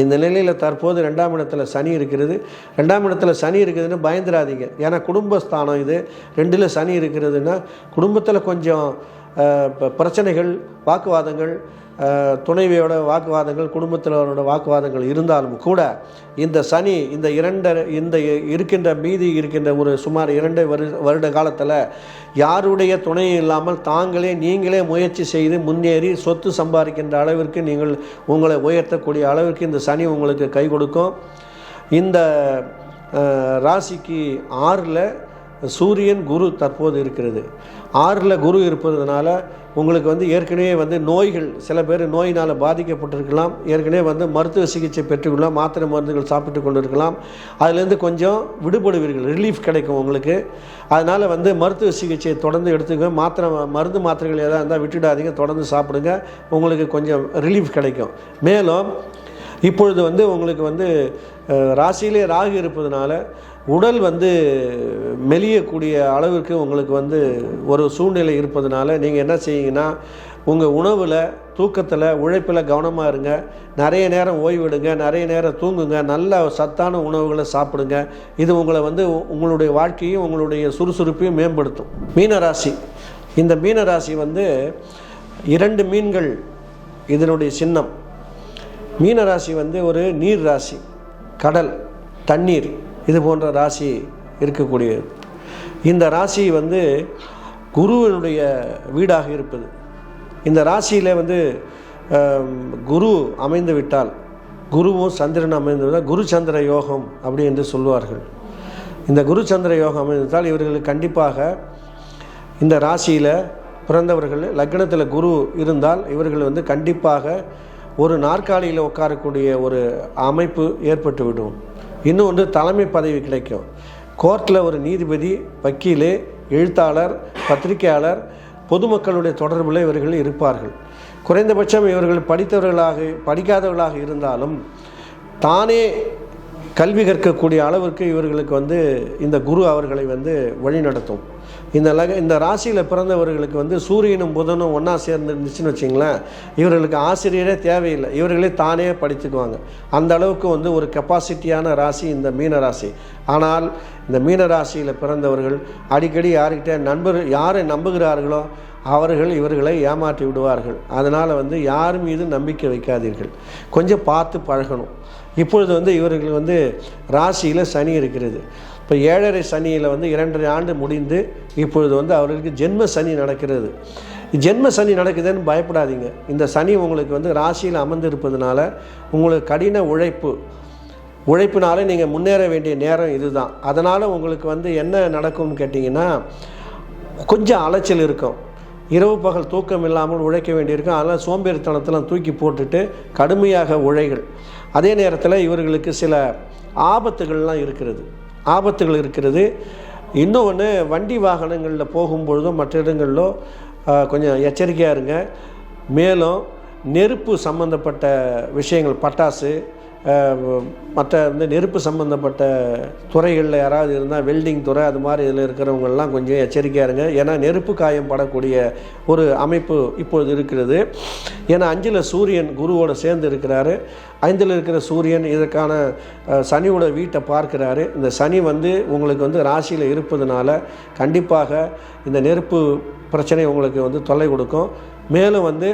இந்த நிலையில் தற்போது 2ஆம் இடத்துல சனி இருக்கிறது. 2ஆம் இடத்துல சனி இருக்குதுன்னு பயந்துடாதீங்க. ஏன்னா குடும்பஸ்தானம் இது. 2ல் சனி இருக்கிறதுன்னா குடும்பத்தில் கொஞ்சம் பிரச்சனைகள், வாக்குவாதங்கள், துணைவியோட வாக்குவாதங்கள், குடும்பத்தினரோட வாக்குவாதங்கள் இருந்தாலும் கூட இந்த சனி இந்த இருக்கின்ற மீதி இருக்கின்ற ஒரு சுமார் 2 வருட காலத்தில் யாருடைய துணை இல்லாமல் நீங்களே முயற்சி செய்து முன்னேறி சொத்து சம்பாதிக்கின்ற அளவிற்கு நீங்கள் உங்களை உயர்த்தக்கூடிய அளவிற்கு இந்த சனி உங்களுக்கு கை கொடுக்கும். இந்த ராசிக்கு 6ல் சூரியன், குரு தற்போது இருக்கிறது. 6ல் குரு இருப்பதுனால உங்களுக்கு வந்து ஏற்கனவே வந்து நோய்கள், சில பேர் நோயினால் பாதிக்கப்பட்டிருக்கலாம், ஏற்கனவே வந்து மருத்துவ சிகிச்சை பெற்றுக்கொள்ளலாம், மாத்திரை மருந்துகள் சாப்பிட்டு கொண்டு இருக்கலாம். அதுலேருந்து கொஞ்சம் விடுபடுவீர்கள், ரிலீஃப் கிடைக்கும் உங்களுக்கு. அதனால் வந்து மருத்துவ சிகிச்சையை தொடர்ந்து எடுத்துக்க, மருந்து மாத்திரைகள் எதாவது இருந்தால் விட்டுடாதீங்க, தொடர்ந்து சாப்பிடுங்க, உங்களுக்கு கொஞ்சம் ரிலீஃப் கிடைக்கும். மேலும் இப்பொழுது வந்து உங்களுக்கு வந்து ராசியிலே ராகு இருப்பதனால உடல் வந்து மெலியக்கூடிய அளவிற்கு உங்களுக்கு வந்து ஒரு சூழ்நிலை இருப்பதனால நீங்கள் என்ன செய்யுங்கன்னா, உங்கள் உணவில், தூக்கத்தில், உழைப்பில் கவனமாக இருங்க. நிறைய நேரம் ஓய்வெடுங்க, நிறைய நேரம் தூங்குங்க, நல்ல சத்தான உணவுகளை சாப்பிடுங்க. இது உங்களை வந்து உங்களுடைய வாழ்க்கையும் உங்களுடைய சுறுசுறுப்பையும் மேம்படுத்தும். மீனராசி. இந்த மீனராசி வந்து 2 மீன்கள் இதனுடைய சின்னம். மீனராசி வந்து ஒரு நீர் ராசி. கடல், தண்ணீர் இது போன்ற ராசி இருக்கக்கூடியது. இந்த ராசி வந்து குருவினுடைய வீடாக இருப்பது. இந்த ராசியில் வந்து குரு அமைந்து விட்டால், குருவும் சந்திரன் அமைந்து விட்டால் குரு சந்திர யோகம் அப்படி என்று சொல்வார்கள். இந்த குரு சந்திர யோகம் அமைந்துவிட்டால் இவர்களுக்கு கண்டிப்பாக இந்த ராசியில் பிறந்தவர்கள், லக்னத்தில் குரு இருந்தால் இவர்கள் வந்து கண்டிப்பாக ஒரு நாற்காலியில் உட்காரக்கூடிய ஒரு அமைப்பு ஏற்பட்டுவிடும். இன்னொன்று தலைமை பதவி கிடைக்கும். கோர்ட்டில் ஒரு நீதிபதி, வக்கீல், எழுத்தாளர், பத்திரிகையாளர், பொதுமக்களுடைய தொடர்பில் இவர்கள் இருப்பார்கள். குறைந்தபட்சம் இவர்கள் படிக்காதவர்களாக இருந்தாலும் தானே கல்வி கற்கக்கூடிய அளவிற்கு இவர்களுக்கு வந்து இந்த குரு அவர்களை வந்து வழிநடத்தும். இந்த ராசியில் பிறந்தவர்களுக்கு வந்து சூரியனும் புதனும் ஒன்றா சேர்ந்துருந்துச்சுன்னு வச்சிங்களேன், இவர்களுக்கு ஆசிரியரே தேவையில்லை, இவர்களே தானே படிச்சுக்குவாங்க. அந்த அளவுக்கு வந்து ஒரு கெப்பாசிட்டியான ராசி இந்த மீன ராசி. ஆனால் இந்த மீன ராசியில் பிறந்தவர்கள் அடிக்கடி யாரை நம்புகிறார்களோ அவர்கள் இவர்களை ஏமாற்றி விடுவார்கள். அதனால் வந்து யார் மீது நம்பிக்கை வைக்காதீர்கள், கொஞ்சம் பார்த்து பழகணும். இப்பொழுது வந்து இவர்கள் வந்து ராசியில் சனி இருக்கிறது. இப்போ 7.5 சனியில் வந்து 2.5 ஆண்டு முடிந்து இப்பொழுது வந்து அவர்களுக்கு ஜென்ம சனி நடக்கிறது. ஜென்ம சனி நடக்குதுன்னு பயப்படாதீங்க. இந்த சனி உங்களுக்கு வந்து ராசியில் அமர்ந்திருப்பதுனால உங்களுக்கு கடின உழைப்பினால நீங்கள் முன்னேற வேண்டிய நேரம் இதுதான். அதனால் உங்களுக்கு வந்து என்ன நடக்கும்னு கேட்டிங்கன்னா, கொஞ்சம் அலைச்சல் இருக்கும், இரவு பகல் தூக்கம் இல்லாமல் உழைக்க வேண்டியிருக்கும். அதனால் சோம்பேறித்தனத்தெல்லாம் தூக்கி போட்டுட்டு கடுமையாக உழைகள். அதே நேரத்தில் இவர்களுக்கு சில ஆபத்துகள் இருக்கிறது. இன்னொன்று, வண்டி வாகனங்களில் போகும்பொழுதோ மற்ற இடங்களிலோ கொஞ்சம் எச்சரிக்கையாக இருங்க. மேலும் நெருப்பு சம்பந்தப்பட்ட விஷயங்கள், பட்டாசு, மற்ற வந்து நெருப்பு சம்பந்தப்பட்ட துறைகளில் யாராவது இருந்தால், வெல்டிங் துறை அது மாதிரி இதில் இருக்கிறவங்கெல்லாம் கொஞ்சம் எச்சரிக்கையாக இருங்க. ஏன்னா நெருப்பு காயம் படக்கூடிய ஒரு அமைப்பு இப்பொழுது இருக்கிறது. ஏன்னா 5ல் சூரியன் குருவோடு சேர்ந்து இருக்கிறாரு. 5ல் இருக்கிற சூரியன் இதற்கான சனியோட வீட்டை பார்க்கிறாரு. இந்த சனி வந்து உங்களுக்கு வந்து ராசியில் இருப்பதுனால கண்டிப்பாக இந்த நெருப்பு பிரச்சனை உங்களுக்கு வந்து தொல்லை கொடுக்கும். மேலும் வந்து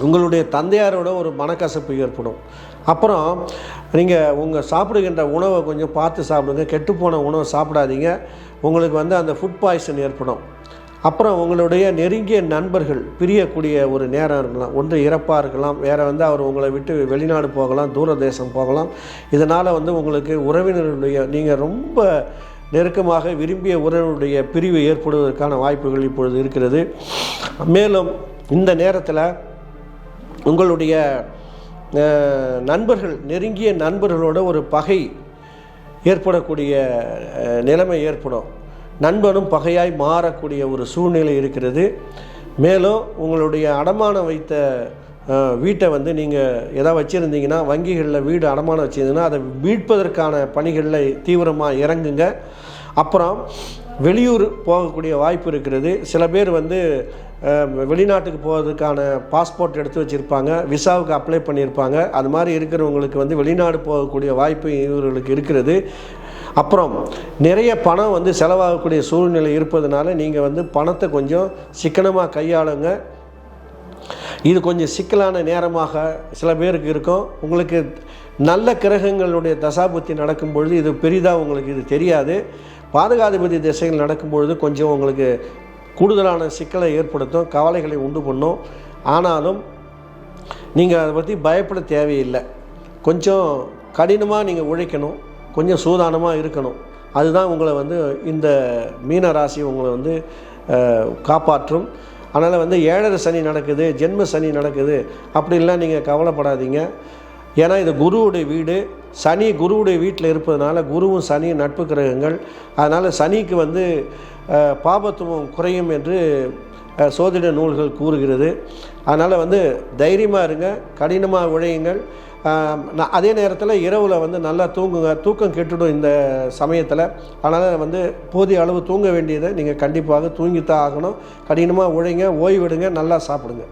உங்களுடைய தந்தையாரோட ஒரு மனக்கசப்பு ஏற்படும். அப்புறம் நீங்கள் உங்கள் சாப்பிடுகின்ற உணவை கொஞ்சம் பார்த்து சாப்பிடுங்க. கெட்டுப்போன உணவை சாப்பிடாதீங்க, உங்களுக்கு வந்து அந்த ஃபுட் பாய்சன் ஏற்படும். அப்புறம் உங்களுடைய நெருங்கிய நண்பர்கள் பிரியக்கூடிய ஒரு நேரம் இருக்கலாம். ஒன்று இறப்பாக இருக்கலாம், வேறு வந்து அவர் உங்களை விட்டு வெளிநாடு போகலாம், தூரதேசம் போகலாம். இதனால் வந்து உங்களுக்கு உறவினருடைய, நீங்கள் ரொம்ப நெருக்கமாக விரும்பிய உறவினருடைய பிரிவு ஏற்படுவதற்கான வாய்ப்புகள் இப்பொழுது இருக்கிறது. மேலும் இந்த நேரத்தில் உங்களுடைய நண்பர்கள், நெருங்கிய நண்பர்களோட ஒரு பகை ஏற்படக்கூடிய நிலைமை ஏற்படும். நண்பனும் பகையாய் மாறக்கூடிய ஒரு சூழ்நிலை இருக்கிறது. மேலும் உங்களுடைய அடமானம் வைத்த வீட்டை வந்து நீங்கள் எதாவது வச்சுருந்தீங்கன்னா, வங்கிகளில் வீடு அடமானம் வச்சுருந்தீங்கன்னா அதை மீட்பதற்கான பணிகளில் தீவிரமாக இறங்குங்க. அப்புறம் வெளியூர் போகக்கூடிய வாய்ப்பு இருக்கிறது. சில பேர் வந்து வெளிநாட்டுக்கு போகிறதுக்கான பாஸ்போர்ட் எடுத்து வச்சுருப்பாங்க, விசாவுக்கு அப்ளை பண்ணியிருப்பாங்க. அது மாதிரி இருக்கிறவங்களுக்கு வந்து வெளிநாடு போகக்கூடிய வாய்ப்பு இவர்களுக்கு இருக்கிறது. அப்புறம் நிறைய பணம் வந்து செலவாகக்கூடிய சூழ்நிலை இருப்பதனால நீங்கள் வந்து பணத்தை கொஞ்சம் சிக்கனமாக கையாளுங்க. இது கொஞ்சம் சிக்கலான நேரமாக சில பேருக்கு இருக்கும். உங்களுக்கு நல்ல கிரகங்களுடைய தசாபுத்தி நடக்கும்பொழுது இது பெரிதாக உங்களுக்கு இது தெரியாது. பாதகாதிபதி திசைகள் நடக்கும்பொழுது கொஞ்சம் உங்களுக்கு கூடுதலான சிக்கலை ஏற்படுத்தும், கவலைகளை உண்டு பண்ணும். ஆனாலும் நீங்கள் அதை பற்றி பயப்பட தேவையில்லை. கொஞ்சம் கடினமாக நீங்கள் உழைக்கணும், கொஞ்சம் சூதானமாக இருக்கணும். அதுதான் உங்களை வந்து இந்த மீன ராசி உங்களை வந்து காப்பாற்றும். அதனால் வந்து 7.5 சனி நடக்குது, ஜென்ம சனி நடக்குது அப்படின்லாம் நீங்கள் கவலைப்படாதீங்க. ஏன்னா இது குருவுடைய வீடு. சனி குருவுடைய வீட்டில் இருப்பதனால, குருவும் சனியும் நட்பு கிரகங்கள். அதனால் சனிக்கு வந்து பாபத்துவம் குறையும் என்று சோதிட நூல்கள் கூறுகிறது. அதனால் வந்து தைரியமாக இருங்க, கடினமாக உழையுங்கள். அதே நேரத்தில் இரவில் வந்து நல்லா தூங்குங்க. தூக்கம் கெட்டுடும் இந்த சமயத்தில். அதனால் வந்து போதிய அளவு தூங்க வேண்டியதை நீங்கள் கண்டிப்பாக தூங்கித்தான் ஆகணும். கடினமாக உழைங்க, ஓய்வெடுங்க, நல்லா சாப்பிடுங்க.